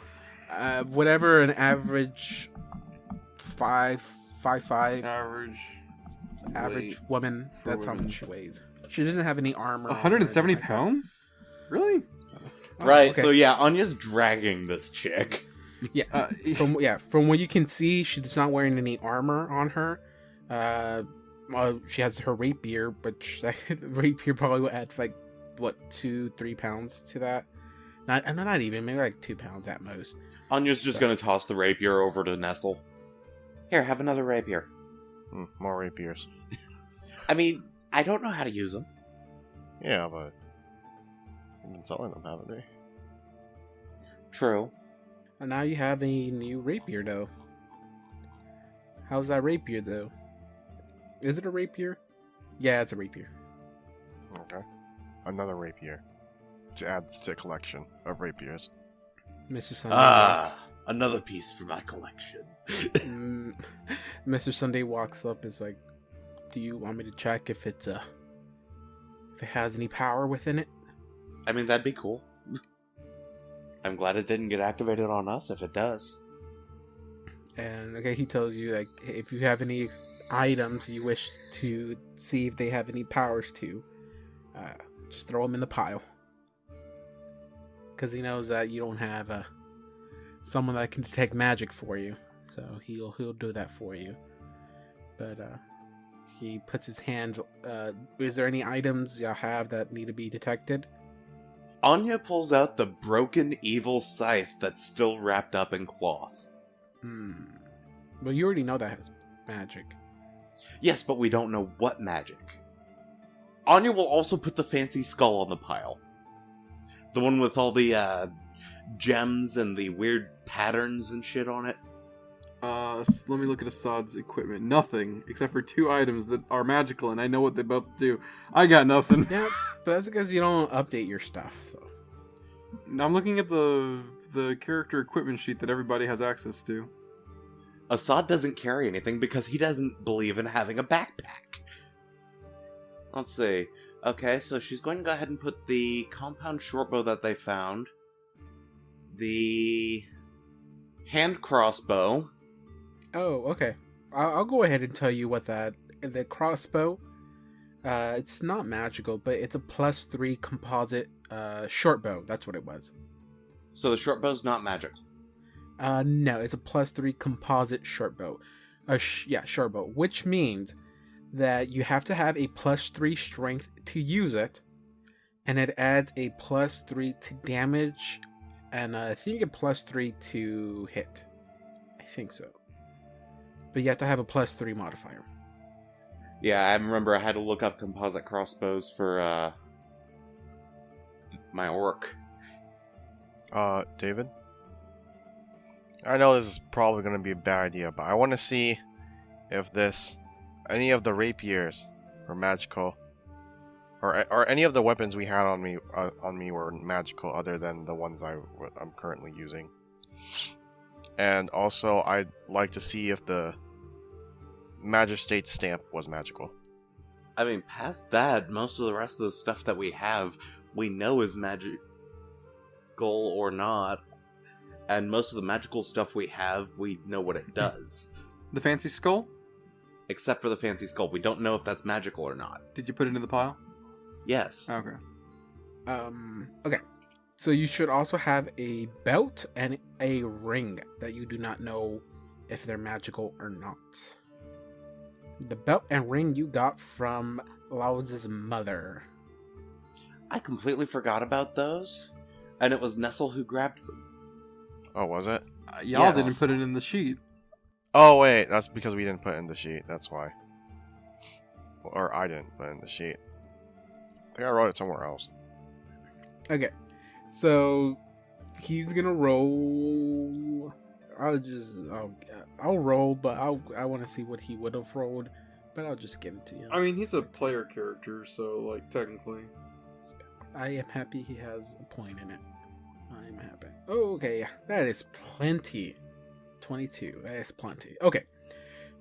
whatever an average 5'5" average woman, that's how much she weighs. She doesn't have any armor. 170 pounds? Really? Right. Okay. So yeah, Anya's dragging this chick. Yeah, from what you can see, she's not wearing any armor on her. She has her rapier, but rapier probably would add like 2-3 pounds to that. Not even, maybe like 2 pounds at most. Anya's just gonna toss the rapier over to Nestle. Here, have another rapier. More rapiers. I mean, I don't know how to use them. Yeah, but we've been selling them, haven't we? True. And now you have a new rapier, though. How's that rapier, though? Is it a rapier? Yeah, it's a rapier. Okay. Another rapier. To add to the collection of rapiers. Mr. Sunday another piece for my collection. Mr. Sunday walks up, is like, do you want me to check if it has any power within it? I mean, that'd be cool. I'm glad it didn't get activated on us if it does. And okay, he tells you like if you have any items you wish to see if they have any powers to, just throw them in the pile. Because he knows that you don't have someone that can detect magic for you, so he'll do that for you. But he puts his hand. Is there any items y'all have that need to be detected? Anya pulls out the broken evil scythe that's still wrapped up in cloth. Well, you already know that has magic. Yes, but we don't know what magic. Anya will also put the fancy skull on the pile. The one with all the gems and the weird patterns and shit on it. Let me look at Assad's equipment. Nothing, except for 2 items that are magical, and I know what they both do. I got nothing. Yeah, but that's because you don't update your stuff. So I'm looking at the character equipment sheet that everybody has access to. Assad doesn't carry anything because he doesn't believe in having a backpack. Let's see. Okay, so she's going to go ahead and put the compound shortbow that they found, the hand crossbow. Oh, okay. I'll go ahead and tell you what the crossbow. It's not magical, but it's a +3 composite shortbow. That's what it was. So the shortbow's not magic. No, it's a +3 composite shortbow. Shortbow, which means that you have to have a +3 strength to use it, and it adds a +3 to damage, and I think a +3 to hit. I think so. But you have to have a +3 modifier. Yeah, I remember I had to look up composite crossbows for my orc. David? I know this is probably going to be a bad idea, but I want to see if any of the rapiers were magical, or any of the weapons we had on me were magical, other than the ones I'm currently using. And also, I'd like to see if the Magistrate stamp was magical. I mean, past that, most of the rest of the stuff that we have, we know is magical or not. And most of the magical stuff we have, we know what it does. The fancy skull? Except for the fancy skull. We don't know if that's magical or not. Did you put it in the pile? Yes. Okay. Okay. So you should also have a belt and a ring that you do not know if they're magical or not. The belt and ring you got from Lao's mother. I completely forgot about those. And it was Nestle who grabbed them. Oh, was it? Y'all Yes. didn't put it in the sheet. Oh wait, that's because we didn't put it in the sheet. That's why. Or I didn't put it in the sheet. I think I wrote it somewhere else. Okay. So he's gonna roll. I'll roll, but I want to see what he would have rolled, but I'll just give it to you. I mean, he's a player character, so, like, technically. I am happy he has a point in it. I am happy. Oh, okay, that is plenty. 22. That is plenty. Okay,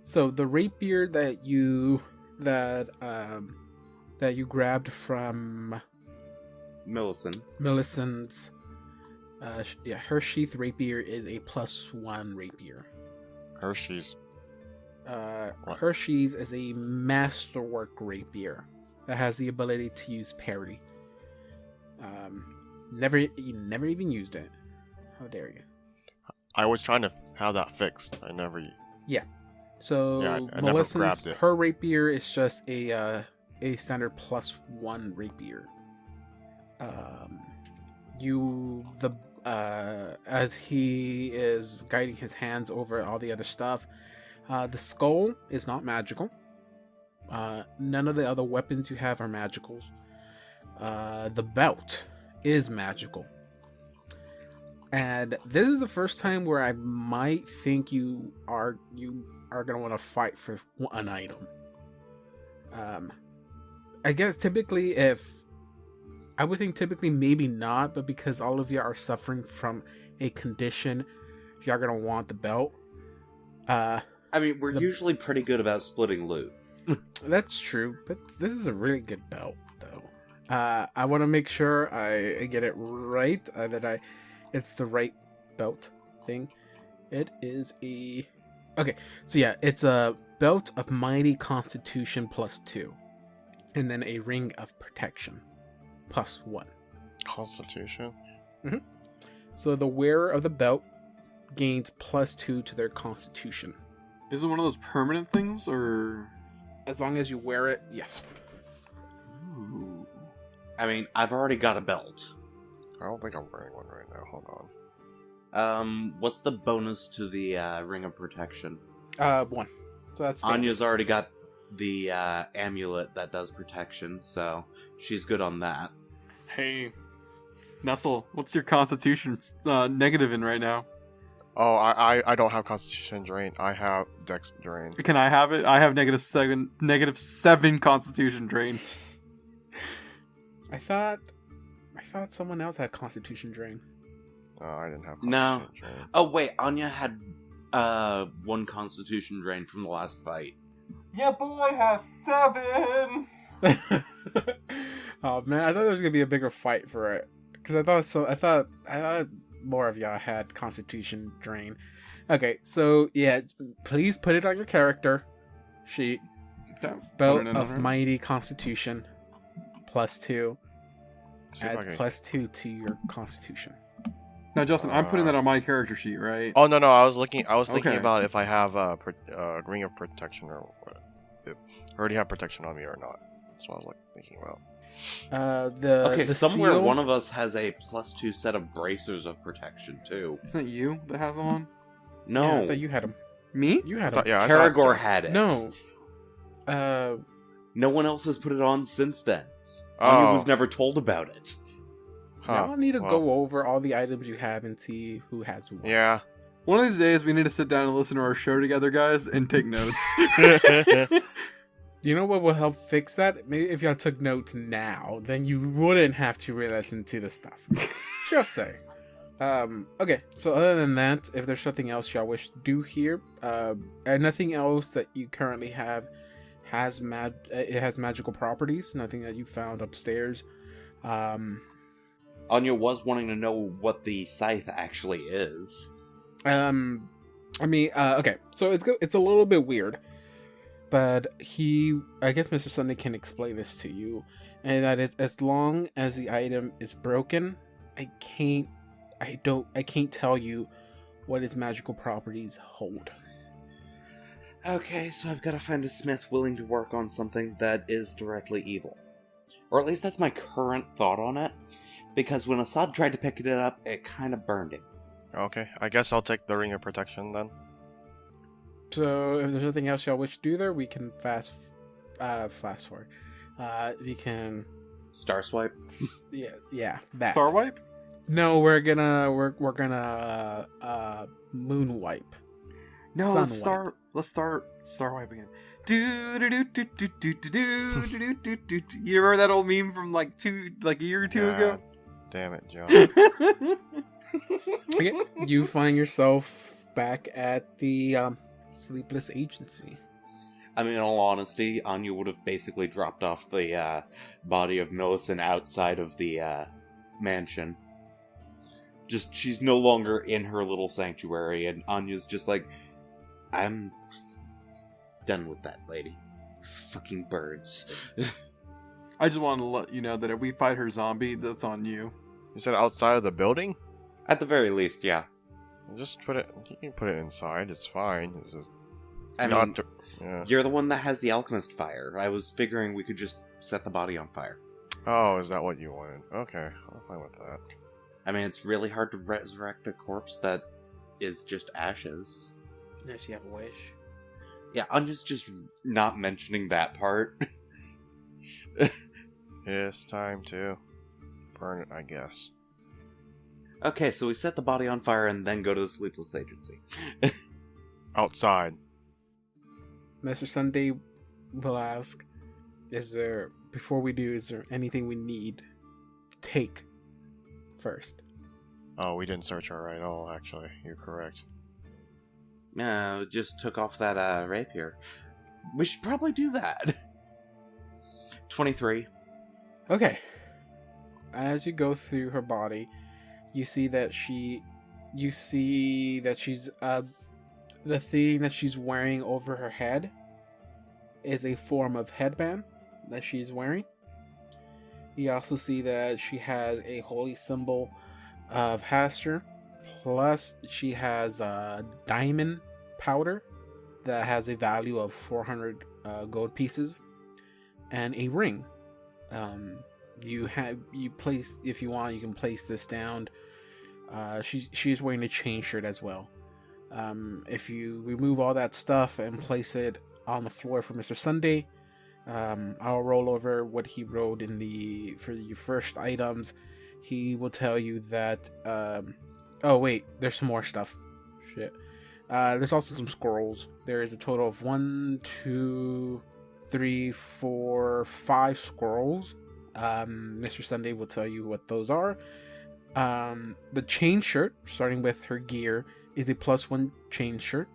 so the rapier that you grabbed from Millicent's, her sheath rapier is a +1 rapier. Hershey's. Hershey's is a masterwork rapier that has the ability to use parry. You never even used it. How dare you? I was trying to have that fixed. I never. So Yeah, I never Melissa's, grabbed it. her rapier is just a standard +1 rapier. As he is guiding his hands over all the other stuff, the skull is not magical. None of the other weapons you have are magicals. The belt is magical. And this is the first time where I might think you are gonna want to fight for an item. I guess typically I would think maybe not, but because all of you are suffering from a condition, you're gonna want the belt. I mean, we're usually pretty good about splitting loot. That's true, but this is a really good belt, though. I want to make sure I get it right, it's the right belt thing. It is it's a belt of mighty constitution +2, and then a ring of protection +1. Constitution? So the wearer of the belt gains +2 to their constitution. Is it one of those permanent things, or...? As long as you wear it, yes. Ooh. I mean, I've already got a belt. I don't think I'm wearing one right now. Hold on. What's the bonus to the ring of protection? 1. So that's Anya's already got the amulet that does protection, so she's good on that. Hey, Nestle, what's your constitution negative in right now? Oh, I don't have Constitution Drain. I have Dex Drain. Can I have it? I have -7 Constitution drain. I thought someone else had Constitution Drain. I didn't have No. Constitution Drain. Oh wait, Anya had 1 constitution drain from the last fight. Yeah, boy has 7. Oh man, I thought there was gonna be a bigger fight for it because I thought more of y'all had Constitution Drain. Okay, so yeah, please put it on your character sheet. Belt of Mighty Constitution +2 See if I adds can- +2 to your Constitution. Now, Justin, I'm putting that on my character sheet, right? Oh no, I was thinking Okay. about if I have Ring of Protection or if I already have protection on me or not. That's what I was thinking about. The somewhere seal, one of us has a +2 set of bracers of protection too. Isn't it you that has them on? Yeah, No, I thought you had him. Me? You had I thought- him. yeah, I thought- Karagor had it. No. No one else has put it on since then. Anya Oh, was never told about it. huh, Y'all need to well, go over all the items you have and see who has what. Yeah. One of these days, we need to sit down and listen to our show together, guys, and take notes. You know what will help fix that? Maybe if y'all took notes now, then you wouldn't have to re-listen to the stuff. Just say. Okay, so other than that, if there's something else y'all wish to do here, and nothing else that you currently have it has magical properties, nothing that you found upstairs. Anya was wanting to know what the scythe actually is. Okay, so it's a little bit weird, but I guess Mr. Sunday can explain this to you, and that is, as long as the item is broken, I can't tell you what its magical properties hold. Okay, so I've got to find a smith willing to work on something that is directly evil. Or at least that's my current thought on it, because when Assad tried to pick it up, it kind of burned him. Okay, I guess I'll take the ring of protection then. So if there's nothing else y'all wish to do there, we can fast forward. We can Star swipe? yeah, that. Star wipe? No, we're gonna moon wipe. No, Sun let's start Star wipe again. You remember that old meme from like a year or two ago? Damn it, Joe. Okay, you find yourself back at the Sleepless Agency. I mean, in all honesty, Anya would have basically dropped off the body of Millicent outside of the mansion. Just, she's no longer in her little sanctuary, and Anya's just like, I'm done with that lady. Fucking birds. I just wanted to let you know that if we fight her zombie, that's on you. You said outside of the building? At the very least, yeah. Just put it. You can put it inside. It's fine. It's just. I not mean, yeah. You're the one that has the alchemist fire. I was figuring we could just set the body on fire. Oh, is that what you wanted? Okay, I'm fine with that. I mean, it's really hard to resurrect a corpse that is just ashes. Does she have a wish? Yeah, Anya's just not mentioning that part. It's time to burn it, I guess. Okay, so we set the body on fire and then go to the Sleepless Agency. Outside. Mr. Sunday will ask, before we do, is there anything we need to take first? Oh, we didn't search her at all, actually. You're correct. Yeah, just took off that rapier. We should probably do that. 23. Okay. As you go through her body, you see that she's the thing that she's wearing over her head is a form of headband that she's wearing. You also see that she has a holy symbol of Hastur, plus she has a diamond powder that has a value of 400 gold pieces, and a ring. If you want, you can place this down. She's wearing a chain shirt as well. If you remove all that stuff and place it on the floor for Mr. Sunday, I'll roll over what he wrote for your first items. He will tell you that. Oh wait, there's some more stuff. Shit. There's also some scrolls. There is a total of 1, 2, 3, 4, 5 scrolls. Mr. Sunday will tell you what those are. The chain shirt, starting with her gear, is a +1 chain shirt.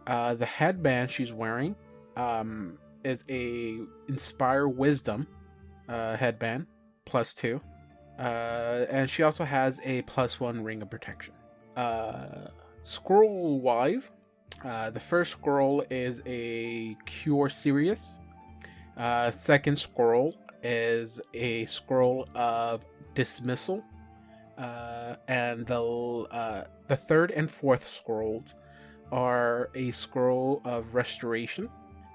The headband she's wearing is a Inspire Wisdom headband, +2. And she also has a +1 Ring of Protection. Scroll wise, the first scroll is a Cure Sirius. Second scroll is a scroll of Dismissal. And the third and fourth scrolls are a scroll of Restoration,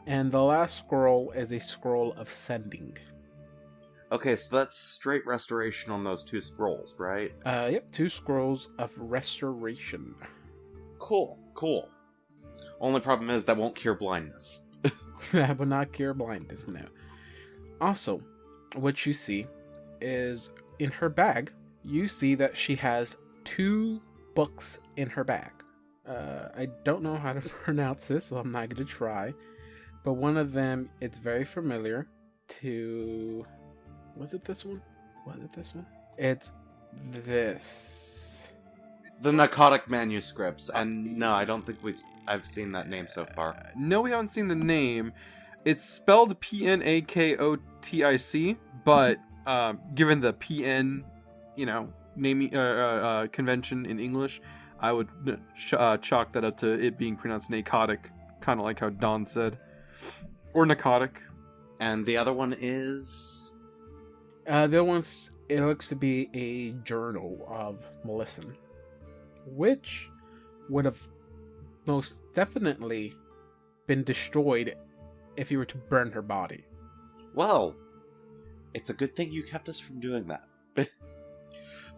and the last scroll is a scroll of Sending. Okay, so that's straight restoration on those 2 scrolls, right? Yep, 2 scrolls of Restoration. Cool. Only problem is that won't cure blindness. That will not cure blindness, no. Also, what you see is in her bag, you see that she has 2 books in her bag. I don't know how to pronounce this, so I'm not going to try. But one of them, it's very familiar to... Was it this one? It's this. The narcotic manuscripts, and no, I don't think I've seen that name so far. No, we haven't seen the name. It's spelled Pnakotic, but given the PN, naming convention in English, I would chalk that up to it being pronounced narcotic, kind of like how Don said, or narcotic. And the other one is The other one's, it looks to be a journal of Melissan, which would have most definitely been destroyed if you were to burn her body. well. It's a good thing you kept us from doing that. I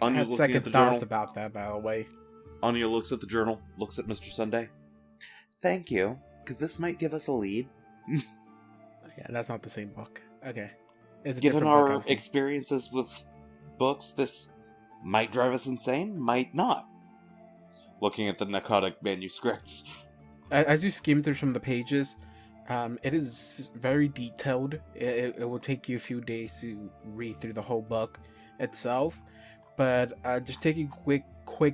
Anya's had looking second at the thoughts journal. about that, by the way. Anya looks at the journal, looks at Mr. Sunday. Thank you, because this might give us a lead. Yeah, that's not the same book. Okay. It's a Given different book, our obviously. experiences with books, this might drive us insane, might not. Looking at the narcotic manuscripts. As you skim through some of the pages, it is very detailed. It will take you a few days to read through the whole book itself, but just taking quick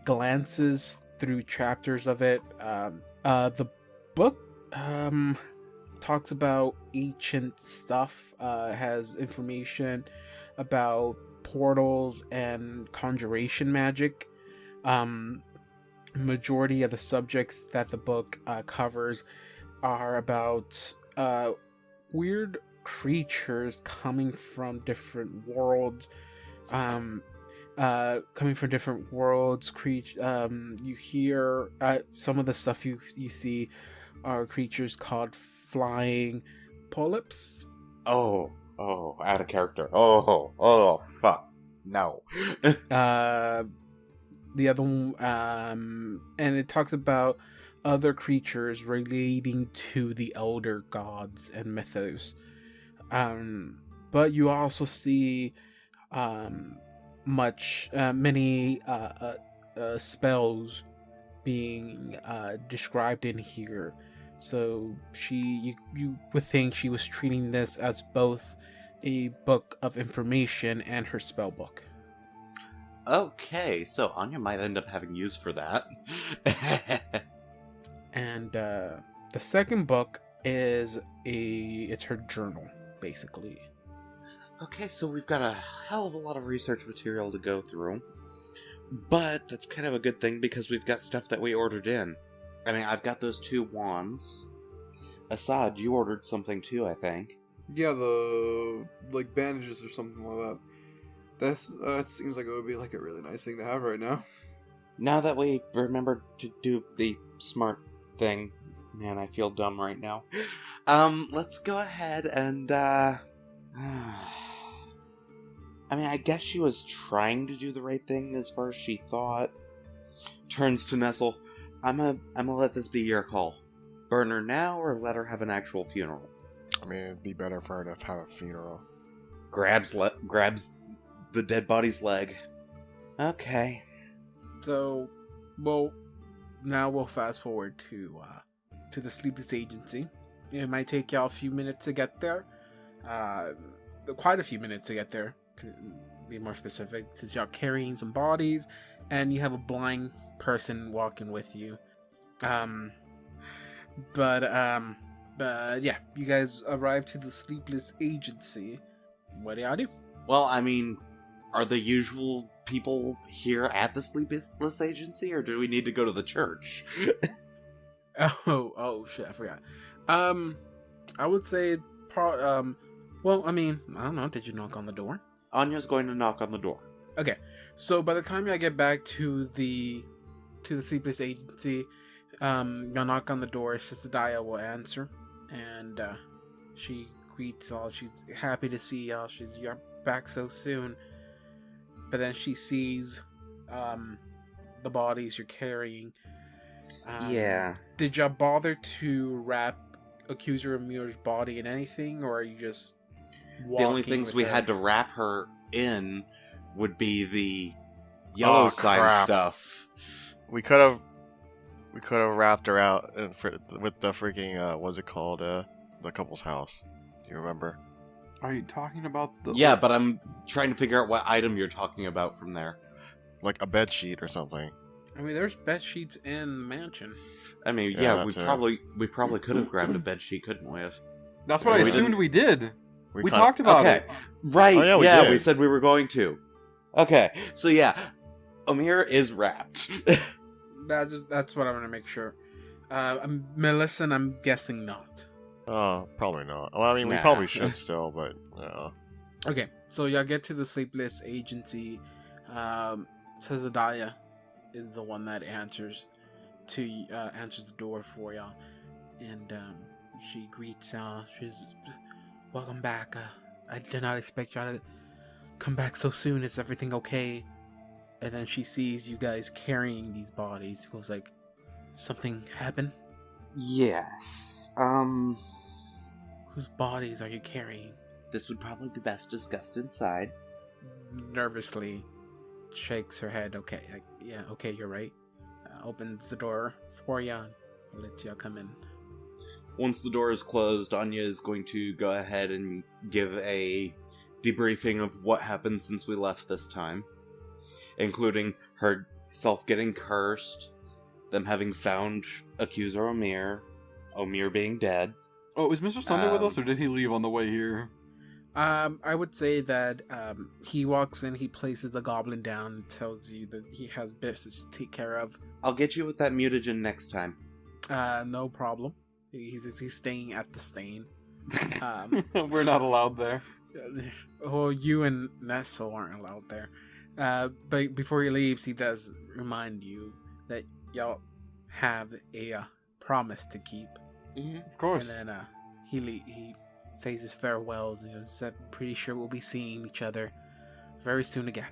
glances through chapters of it. The book talks about ancient stuff, has information about portals and conjuration magic. Majority of the subjects that the book covers are creatures coming from different worlds. You hear some of the stuff you see are creatures called flying polyps. Oh, out of character. Oh, fuck. No. The other one, and it talks about other creatures relating to the elder gods and mythos. But you also see many spells being described in here. So you would think she was treating this as both a book of information and her spell book. Okay, so Anya might end up having use for that. And the second book is it's her journal, basically. Okay, so we've got a hell of a lot of research material to go through. But that's kind of a good thing because we've got stuff that we ordered in. I mean, I've got those 2 wands. Assad, you ordered something too, I think. Yeah, the bandages or something like that. That seems like it would be like a really nice thing to have right now. Now that we remembered to do the smart thing, man, I feel dumb right now. Let's go ahead and, I mean, I guess she was trying to do the right thing as far as she thought. Turns to Nestle. I'm gonna let this be your call. Burn her now or let her have an actual funeral? I mean, it'd be better for her to have a funeral. Grabs the dead body's leg. Okay. So, now we'll fast forward to the Sleepless Agency. It might take y'all a few minutes to get there. Quite a few minutes to get there, to be more specific, since y'all carrying some bodies, and you have a blind person walking with you. But yeah, you guys arrive to the Sleepless Agency. What do y'all do? Well, I mean, are the usual people here at the Sleepless Agency, or do we need to go to the church? Oh shit, I forgot. I would say, well, I mean, I don't know. Did you knock on the door? Anya's going to knock on the door. Okay, so by the time y'all get back to the Sleepless Agency, y'all knock on the door. Sister Daya will answer, and she greets all. She's happy to see y'all. You're back so soon. But then she sees the bodies you're carrying. Yeah. Did y'all bother to wrap Accuser Amir's body in anything, or are you just walking? The only things with we her? had to wrap her in would be the yellow sign crap. stuff. We could have wrapped her out with the freaking what's it called? The couple's house. Do you remember? Are you talking about the... Yeah, but I'm trying to figure out what item you're talking about from there. Like a bed sheet or something. I mean, there's bed sheets in the mansion. I mean, Yeah, yeah, we that's probably could have grabbed a bed sheet, couldn't we have? That's what I We assumed didn't- we did. We kinda- talked about Okay, it. right. Oh, yeah, we yeah, did. we said we were going to. Okay, so yeah, Amir is wrapped. That's what I'm gonna make sure. Millicent, I'm guessing not. Probably not. Well, I mean, we Nah. probably should still, but Okay, so y'all get to the Sleepless Agency. Sezadiah is the one that answers the door for y'all, and she greets y'all. She's, "Welcome back. I did not expect y'all to come back so soon. Is everything okay?" And then she sees you guys carrying these bodies. She goes like, "Something happened? Yes. Whose bodies are you carrying?" This would probably be best discussed inside. Nervously shakes her head. Okay, yeah, okay, you're right. Opens the door for ya and lets y'all come in. Once the door is closed, Anya is going to go ahead and give a debriefing of what happened since we left this time, including herself getting cursed, them having found accuser Omir being dead. Oh, is Mr. Sunday with us, or did he leave on the way here? I would say that he walks in, he places the goblin down, and tells you that he has business to take care of. I'll get you with that mutagen next time. No problem. He's staying at the Stain. We're not allowed there. Well, you and Nessel aren't allowed there. But before he leaves, he does remind you that y'all have a promise to keep. Of course. And then he says his farewells and goes, "I'm pretty sure we'll be seeing each other very soon again.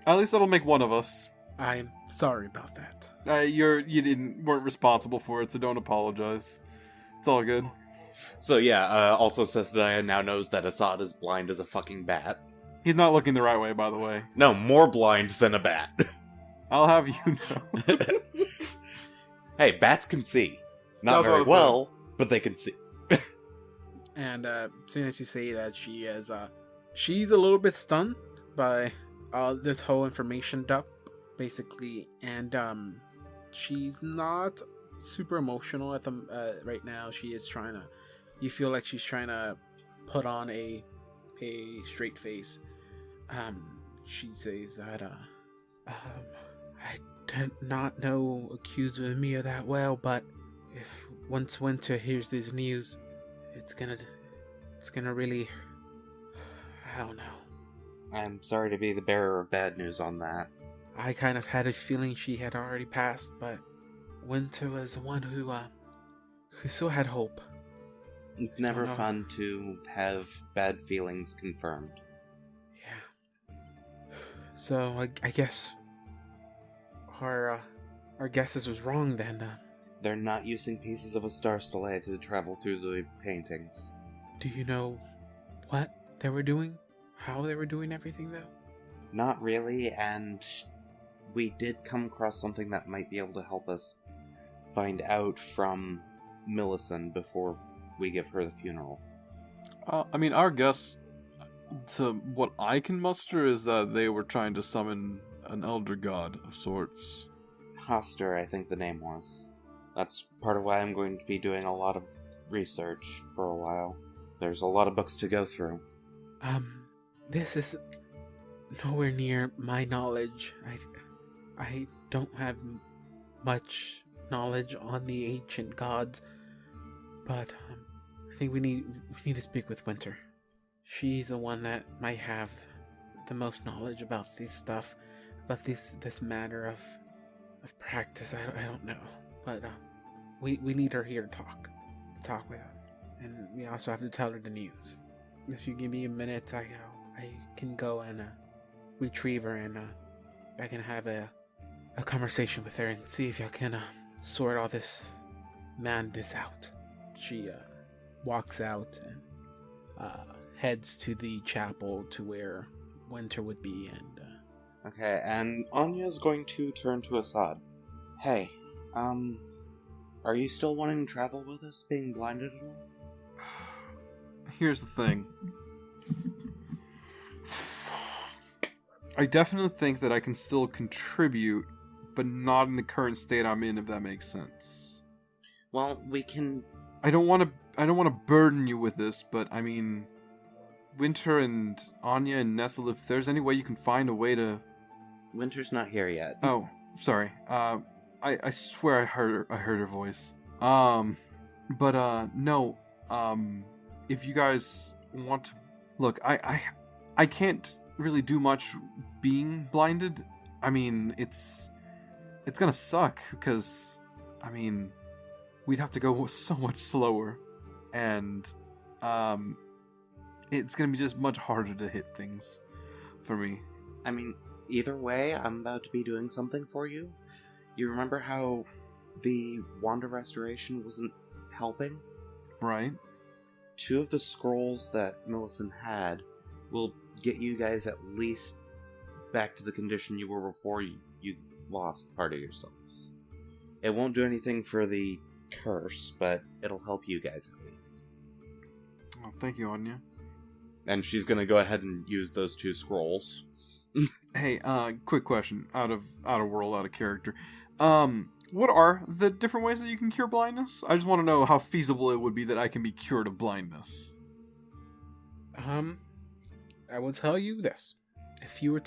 At least that'll make one of us. I'm sorry about that." You weren't responsible for it, so don't apologize. It's all good. So yeah, also Sesadiah now knows that Assad is blind as a fucking bat. He's not looking the right way, by the way. No, more blind than a bat. I'll have you know. Hey, bats can see. Not That's what very I said. well, but they can see. And as soon as you say that, she's a little bit stunned by this whole information dump, basically, and she's not super emotional at the right now. She is trying to. You feel like she's trying to put on a straight face. She says that I did not know accuser Mia that well, but if once Winter hears this news, it's gonna really, I don't know. I'm sorry to be the bearer of bad news on that. I kind of had a feeling she had already passed, but Winter was the one who still had hope. It's never no. fun to have bad feelings confirmed. Yeah. So I guess our guesses was wrong then. They're not using pieces of a star Stelae to travel through the paintings. Do you know what they were doing? How they were doing everything, though? Not really, and we did come across something that might be able to help us find out from Millicent before we give her the funeral. I mean, our guess, to what I can muster, is that they were trying to summon an elder god of sorts. Hoster, I think the name was. That's part of why I'm going to be doing a lot of research for a while. There's a lot of books to go through. This is nowhere near my knowledge. I don't have much knowledge on the ancient gods, but I think we need to speak with Winter. She's the one that might have the most knowledge about this stuff, about this matter of practice. I don't know, but we need her here to talk with her, and we also have to tell her the news. If you give me a minute, I can go and retrieve her, and I can have a conversation with her and see if y'all can sort all this madness out. She walks out and heads to the chapel to where Winter would be, and Okay, and Anya's going to turn to Assad. Hey, are you still wanting to travel with us, being blinded at all? Here's the thing. I definitely think that I can still contribute but not in the current state I'm in, if that makes sense. Well, we can... I don't want to burden you with this, but I mean, Winter and Anya and Nestle, if there's any way you can find a way to... Winter's not here yet. Oh, sorry. I swear I heard her voice. No. If you guys want to... Look, I can't really do much being blinded. I mean, it's gonna suck, because, I mean, we'd have to go so much slower, and, it's gonna be just much harder to hit things for me. I mean, either way, I'm about to be doing something for you. You remember how the Wand of Restoration wasn't helping? Right? 2 of the scrolls that Millicent had will get you guys at least back to the condition you were before you lost part of yourselves. It won't do anything for the curse, but it'll help you guys at least. Oh, thank you, Anya. And she's gonna go ahead and use those 2 scrolls. Hey, quick question, out of world, out of character. What are the different ways that you can cure blindness? I just want to know how feasible it would be that I can be cured of blindness. I will tell you this: if you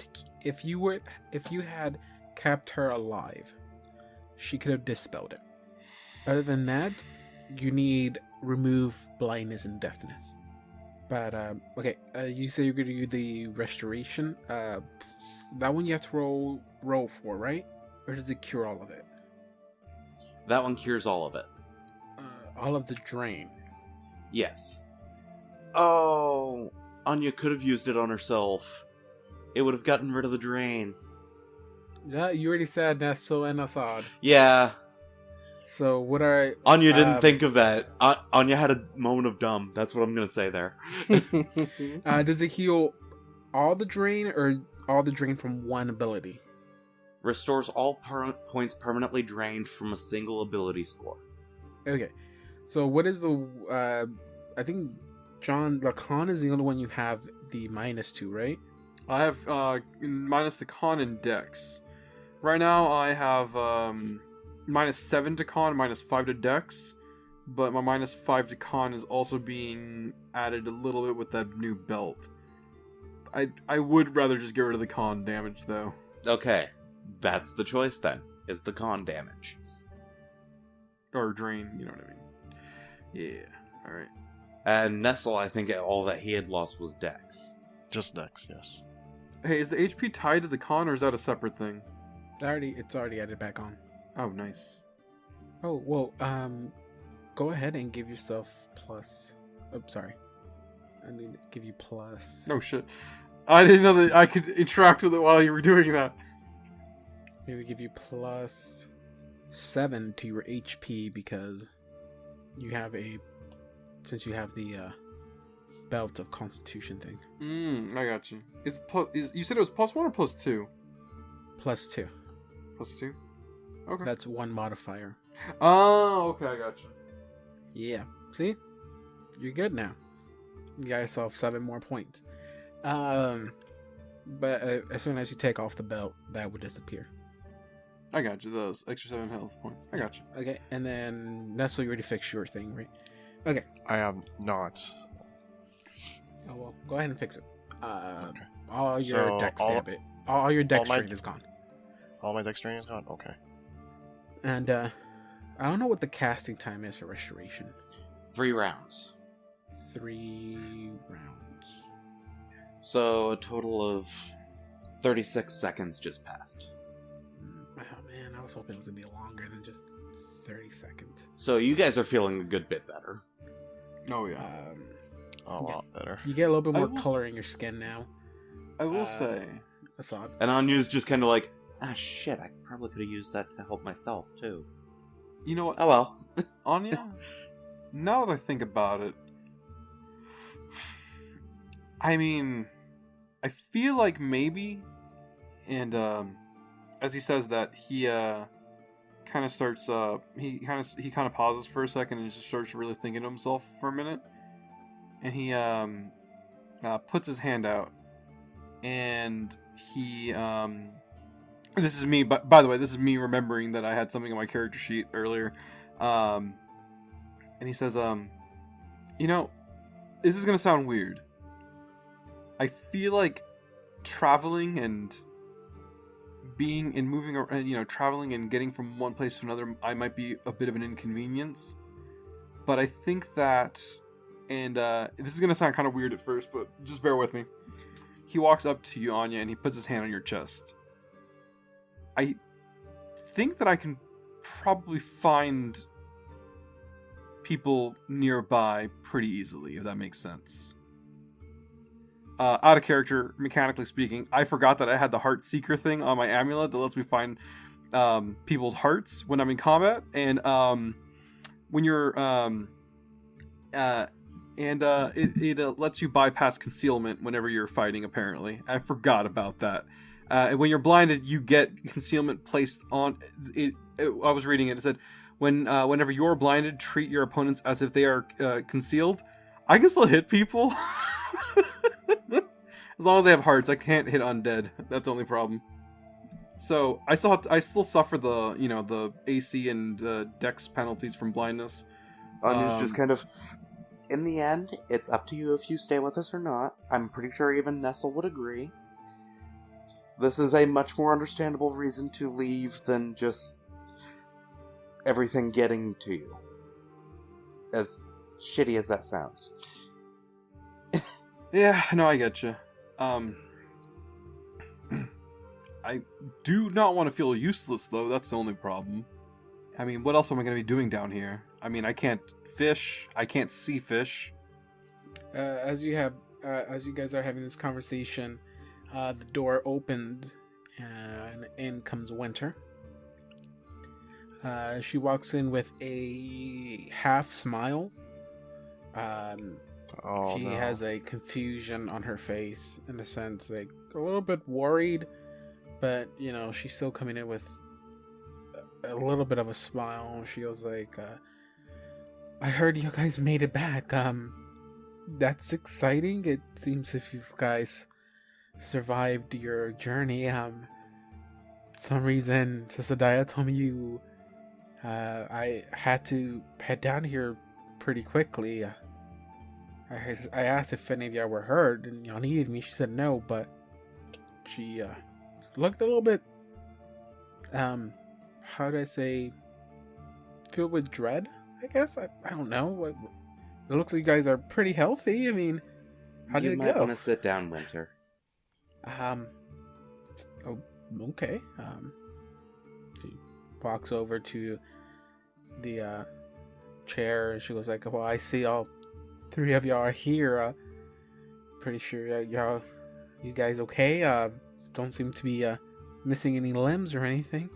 had kept her alive, she could have dispelled it. Other than that, you need remove blindness and deafness. But okay, you say you're gonna do the restoration. That one you have to roll for, right? Or does it cure all of it? That one cures all of it. All of the drain. Yes. Oh, Anya could have used it on herself. It would have gotten rid of the drain. Yeah, you already said Nestle and Assad. Yeah. So what are... Anya didn't think of that. Anya had a moment of dumb. That's what I'm going to say there. Does it heal all the drain or all the drain from one ability? Restores all points permanently drained from a single ability score. Okay. So what is the... I think John Lacan is the only one you have the -2, right? I have minus the con and dex. Right now I have -7 to con, -5 to dex, but my -5 to con is also being added a little bit with that new belt. I would rather just get rid of the con damage though. Okay, that's the choice then, is the con damage. Or drain, you know what I mean. Yeah, alright. And Nestle, I think all that he had lost was dex. Just Dex, yes. Hey, is the HP tied to the con or is that a separate thing? It's already added back on. Oh, nice. Oh, well, go ahead and give yourself plus... Oh, sorry. I need to give you plus... Oh shit. I didn't know that I could interact with it while you were doing that. Maybe give you plus 7 to your HP because you have since you have the belt of Constitution thing. I got you. You said it was +1 or +2? +2. +2? Okay. That's one modifier. Oh, okay, I got you. Yeah. See? You're good now. You got yourself 7 more points. But as soon as you take off the belt, that would disappear. I got you. Those extra 7 health points. I got you. Okay, and then Nestle, you already fixed your thing, right? Okay. I have not. Oh well, go ahead and fix it. Okay. All your So, dex all- stab it. All your dex my- strain is gone. All my dex training is gone? Okay. And I don't know what the casting time is for restoration. 3 rounds. 3 rounds. So a total of 36 seconds just passed. Oh man, I was hoping it was gonna be longer than just 30 seconds. So you guys are feeling a good bit better. Oh, yeah. A lot better. You get a little bit I more will color in your skin now. I will say... Assad. And Anya's just kind of like, shit, I probably could have used that to help myself, too. You know what? Oh well. Anya, now that I think about it, I mean, I feel like maybe, and as he says that, he kind of starts, he kind of pauses for a second and just starts really thinking to himself for a minute, and he puts his hand out, and he This is me, but by the way, this is me remembering that I had something on my character sheet earlier. And he says, you know, this is gonna sound weird. I feel like traveling and being and moving around, traveling and getting from one place to another, I might be a bit of an inconvenience. But I think that, and this is gonna sound kind of weird at first, but just bear with me. He walks up to you, Anya, and he puts his hand on your chest. I think that I can probably find people nearby pretty easily, if that makes sense. Out of character, mechanically speaking, I forgot that I had the Heart Seeker thing on my amulet that lets me find people's hearts when I'm in combat, and when you're it lets you bypass concealment whenever you're fighting. Apparently, I forgot about that. And when you're blinded, you get concealment placed on it. I was reading it. It said, whenever you're blinded, treat your opponents as if they are concealed. I can still hit people. As long as they have hearts. I can't hit undead. That's the only problem. So I still suffer the the AC and Dex penalties from blindness. Anya's just kind of, in the end, it's up to you if you stay with us or not. I'm pretty sure even Nestle would agree. This is a much more understandable reason to leave than just everything getting to you. As shitty as that sounds. Yeah, no, I get you. I do not want to feel useless, though. That's the only problem. I mean, what else am I going to be doing down here? I mean, I can't fish. I can't see fish. As you guys are having this conversation, the door opened, and in comes Winter. She walks in with a half smile. She has a confusion on her face, in a sense, like a little bit worried, but she's still coming in with a little bit of a smile. She goes like, I heard you guys made it back. That's exciting. It seems if you guys survived your journey. Some reason Cisadaya told me you I had to head down here pretty quickly. I asked if any of y'all were hurt and y'all needed me. She said no, but she looked a little bit how do I say, filled with dread, I guess. I don't know. It looks like you guys are pretty healthy. I mean, how did it go? You might want to sit down, Winter. Oh, okay. She walks over to the chair and she goes like, well, I see all three of y'all are here. Pretty sure you guys okay? Don't seem to be missing any limbs or anything.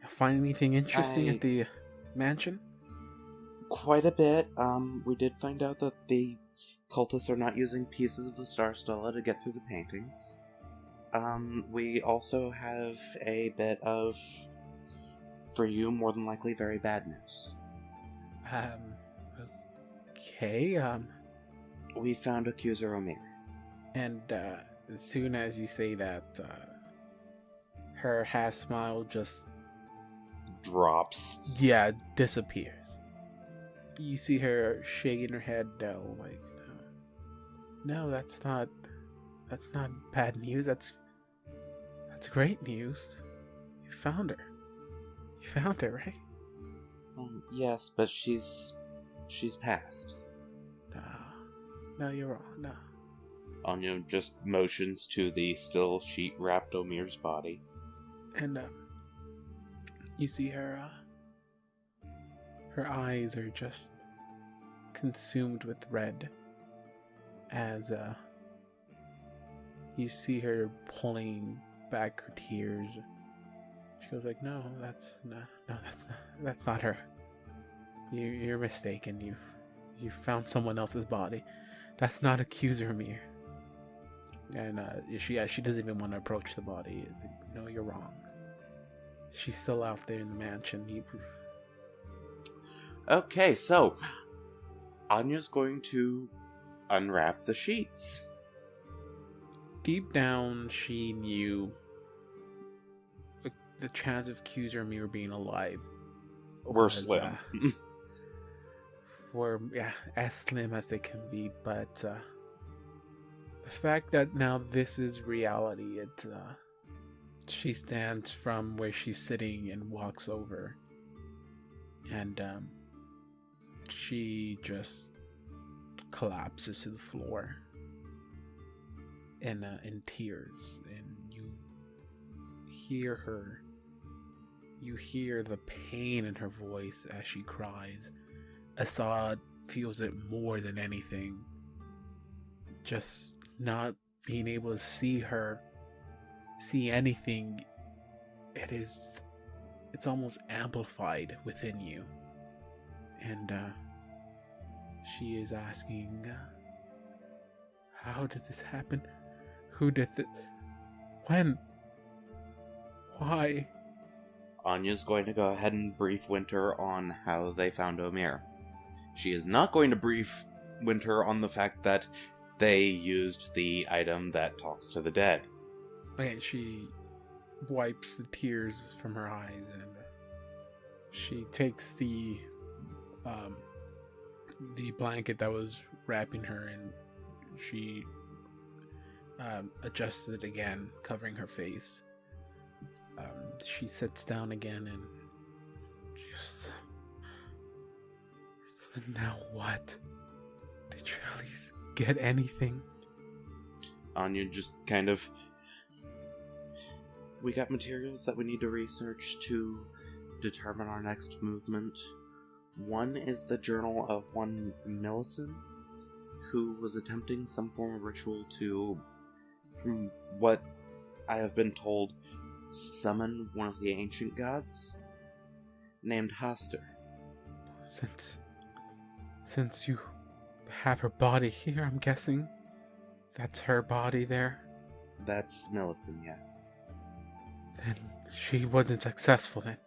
Find anything interesting at the mansion? Quite a bit. We did find out that the cultists are not using pieces of the Star Stella to get through the paintings. We also have a bit of, for you, more than likely, very bad news. Okay, We found Accuser Omir. And, as soon as you say that, her half smile just drops. Yeah, disappears. You see her shaking her head no, like, no, that's not bad news. That's great news. You found her, right? Yes, but she's passed. No, you're wrong. No. Anya just motions to the still sheet-wrapped Omir's body. And, you see her eyes are just consumed with red as, you see her pulling back her tears. She goes like, no, that's not her. You're mistaken. You found someone else's body. That's not Accuser Mir. And she doesn't even want to approach the body. Like, no, you're wrong. She's still out there in the mansion. Okay, so Anya's going to unwrap the sheets. Deep down, she knew the chance of Kuzurmir being alive We're was, slim. were as slim as they can be, but the fact that now this is reality, she stands from where she's sitting and walks over, and she just collapses to the floor in tears, and you hear the pain in her voice as she cries. Assad feels it more than anything. Just not being able to see anything, it's almost amplified within you. And she is asking, how did this happen? Who did this? When? Why? Anya's going to go ahead and brief Winter on how they found Omir. She is not going to brief Winter on the fact that they used the item that talks to the dead. Okay, she wipes the tears from her eyes, and she takes the blanket that was wrapping her, and she adjusts it again, covering her face. She sits down again and just... Now what? Did you at least get anything? Anya just kind of... We got materials that we need to research to determine our next movement. One is the journal of one Millicent, who was attempting some form of ritual to, from what I have been told, summon one of the ancient gods named Haster. Since you have her body here, I'm guessing that's her body there. That's Millicent, yes. Then she wasn't successful then.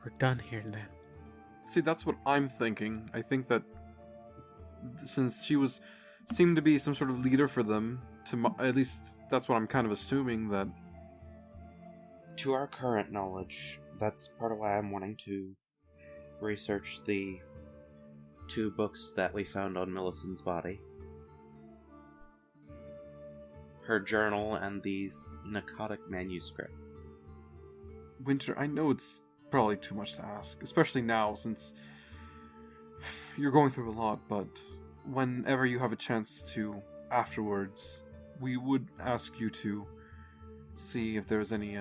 We're done here then. See, that's what I'm thinking. I think that since she seemed to be some sort of leader for them, at least that's what I'm kind of assuming, that... To our current knowledge, that's part of why I'm wanting to research the 2 books that we found on Millicent's body. Her journal and these narcotic manuscripts. Winter, I know it's probably too much to ask, especially now since you're going through a lot, but whenever you have a chance to afterwards, we would ask you to see if there's any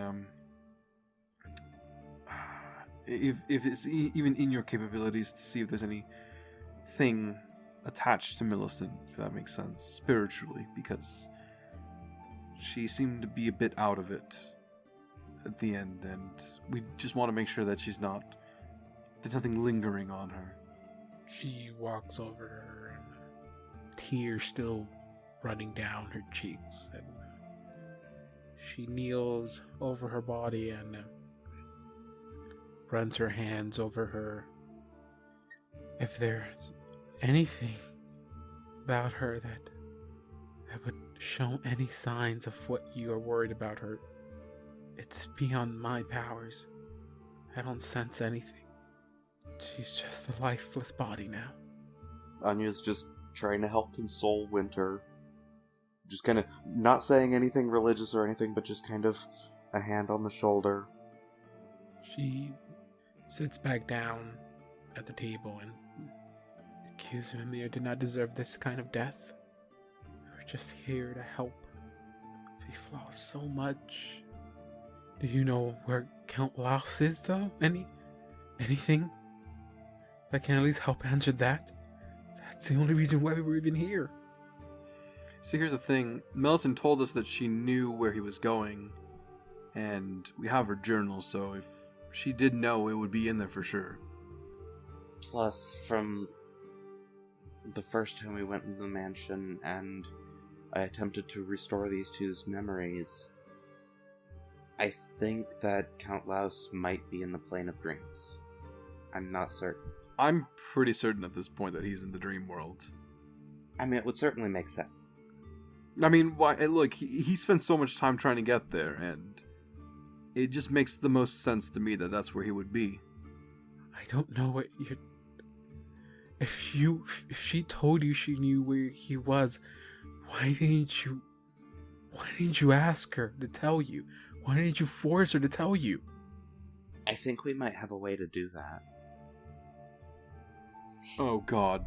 if it's even in your capabilities to see if there's anything attached to Millicent, if that makes sense, spiritually, because she seemed to be a bit out of it at the end, and we just want to make sure that there's nothing lingering on her. She walks over to her, and tears still running down her cheeks, and she kneels over her body and runs her hands over her. If there's anything about her that would show any signs of what you are worried about her, it's beyond my powers. I don't sense anything. She's just a lifeless body now. Anya's just trying to help console Winter. Just kind of not saying anything religious or anything, but just kind of a hand on the shoulder. She sits back down at the table and accuses Mimir did not deserve this kind of death. We're just here to help. We've lost so much. Do you know where Count Laos is, though? Anything that can at least help answer that? That's the only reason why we were even here. See, here's the thing. Millicent told us that she knew where he was going, and we have her journal, so if she did know, it would be in there for sure. Plus, from the first time we went into the mansion and I attempted to restore these two's memories, I think that Count Laos might be in the plane of dreams. I'm not certain. I'm pretty certain at this point that he's in the dream world. I mean, it would certainly make sense. I mean, why? Look, he spent so much time trying to get there, and It just makes the most sense to me that that's where he would be. I don't know what you're... If she told you she knew where he was, why didn't you ask her to tell you? Why didn't you force her to tell you? I think we might have a way to do that. Oh God,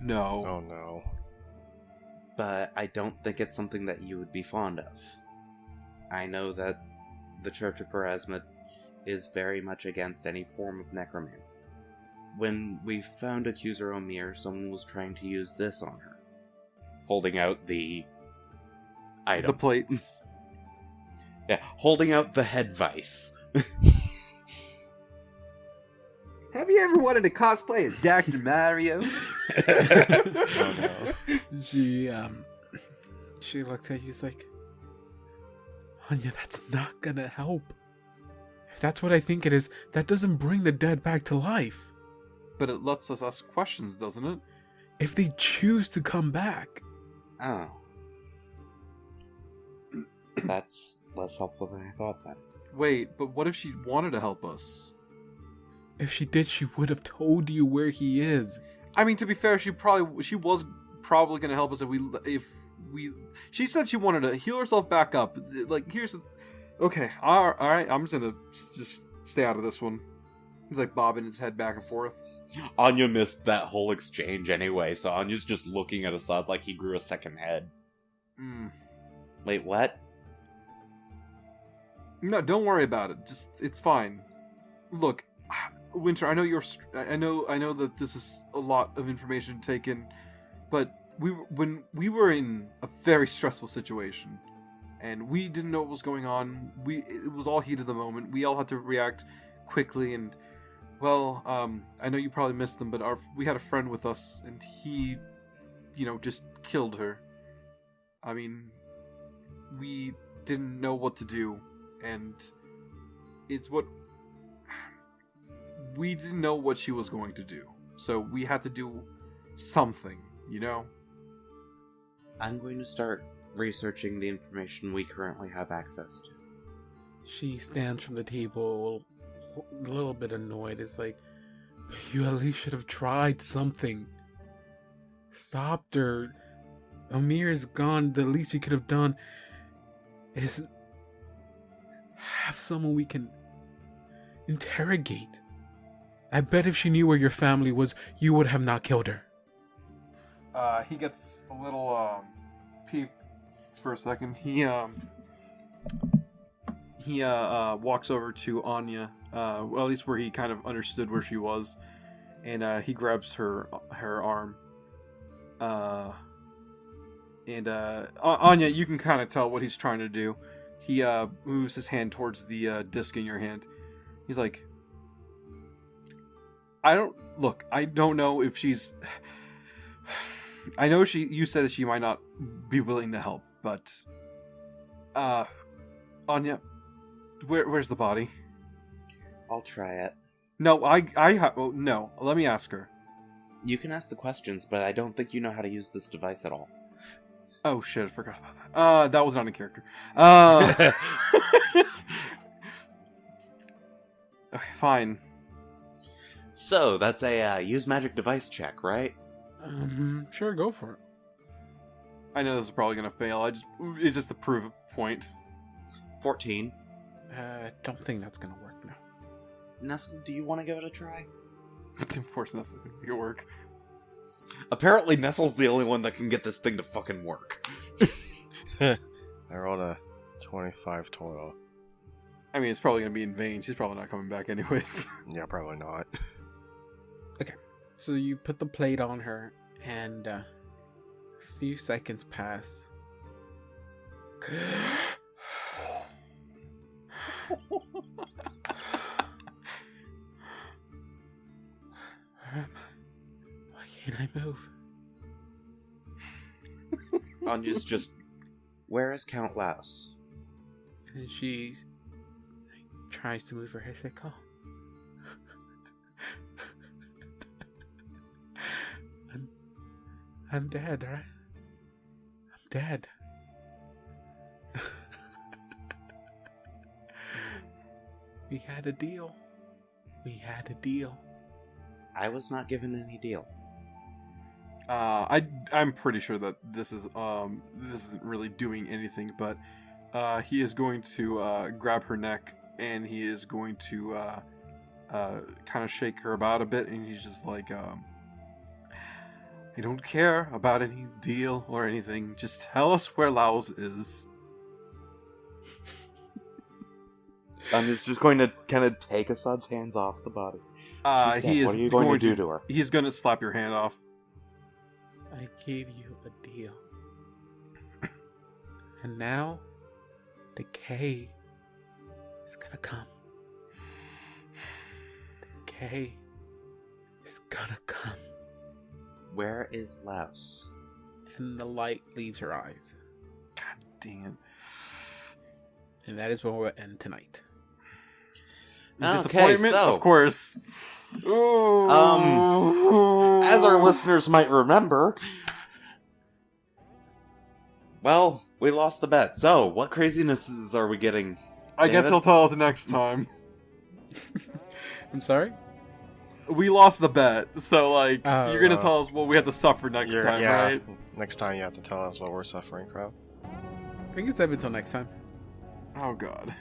no. Oh no. But I don't think it's something that you would be fond of. I know that the Church of Pharasma is very much against any form of necromancy. When we found Accuser Omir, someone was trying to use this on her. Holding out the item. The plates. Yeah, holding out the head vice. Have you ever wanted to cosplay as Dr. Mario? Oh no. She looks at you, she's like, Anya, that's not gonna help. If that's what I think it is, that doesn't bring the dead back to life. But it lets us ask questions, doesn't it? If they choose to come back. Oh. That's less helpful than I thought then. Wait, but what if she wanted to help us? If she did, she would have told you where he is. I mean, to be fair, she was probably going to help us if we. She said she wanted to heal herself back up. Like, here's the. Okay, all right. I'm just gonna stay out of this one. He's like bobbing his head back and forth. Anya missed that whole exchange anyway, so Anya's just looking at Assad like he grew a second head. Wait, what? No, don't worry about it. It's fine. Look, Winter, I know I know that this is a lot of information to take in, but when we were in a very stressful situation, and we didn't know what was going on. It was all heat of the moment. We all had to react quickly, and well, I know you probably missed them, but we had a friend with us, and he, just killed her. I mean, we didn't know what to do, and we didn't know what she was going to do, so we had to do something, I'm going to start researching the information we currently have access to. She stands from the table, a little bit annoyed. It's like, you at least should have tried something. Stopped her. Amir is gone. The least you could have done is have someone we can interrogate. I bet if she knew where your family was, you would have not killed her. He gets a little peeved for a second. He walks over to Anya, well, at least where he kind of understood where she was, and he grabs her arm. Anya, you can kind of tell what he's trying to do. He moves his hand towards the disc in your hand. He's like, I don't know if she's... I know you said that she might not be willing to help, but... Anya, where's the body? I'll try it. No, no, let me ask her. You can ask the questions, but I don't think you know how to use this device at all. Oh shit, I forgot about that. That was not in character. Okay, fine. So, that's a use magic device check, right? Sure, go for it. I know this is probably gonna fail. It's just to prove a point. 14. Don't think that's gonna work now. Nestle, do you want to give it a try? Of course, that's not gonna make it work. Apparently, Nestle's the only one that can get this thing to fucking work. I rolled a 25 total. I mean, it's probably gonna be in vain. She's probably not coming back anyways. Yeah, probably not. Okay, so you put the plate on her, and a few seconds pass. Why can't I move? Anya's just, where is Count Laos? And she tries to move her head. She's like, oh. I'm dead, right? I'm dead. We had a deal. We had a deal. I was not given any deal. I'm pretty sure that this isn't really doing anything, but he is going to grab her neck and he is going to kind of shake her about a bit, and he's just like, I don't care about any deal or anything. Just tell us where Laos is. I'm just going to kind of take Assad's hands off the body. He is What are you going to do to her? He's going to slap your hand off. I gave you a deal. And now, decay is gonna come. Decay is gonna come. Where is Laos? And the light leaves her eyes. God damn. And that is where we'll end tonight. Disappointment, so- of course. Ooh. As our listeners might remember, well, we lost the bet. So, what crazinesses are we getting? I guess David? he'll tell us next time. I'm sorry? We lost the bet, so like Oh. you're gonna tell us what we have to suffer next time, right? Next time you have to tell us what we're suffering from. I think it's up until next time. Oh god.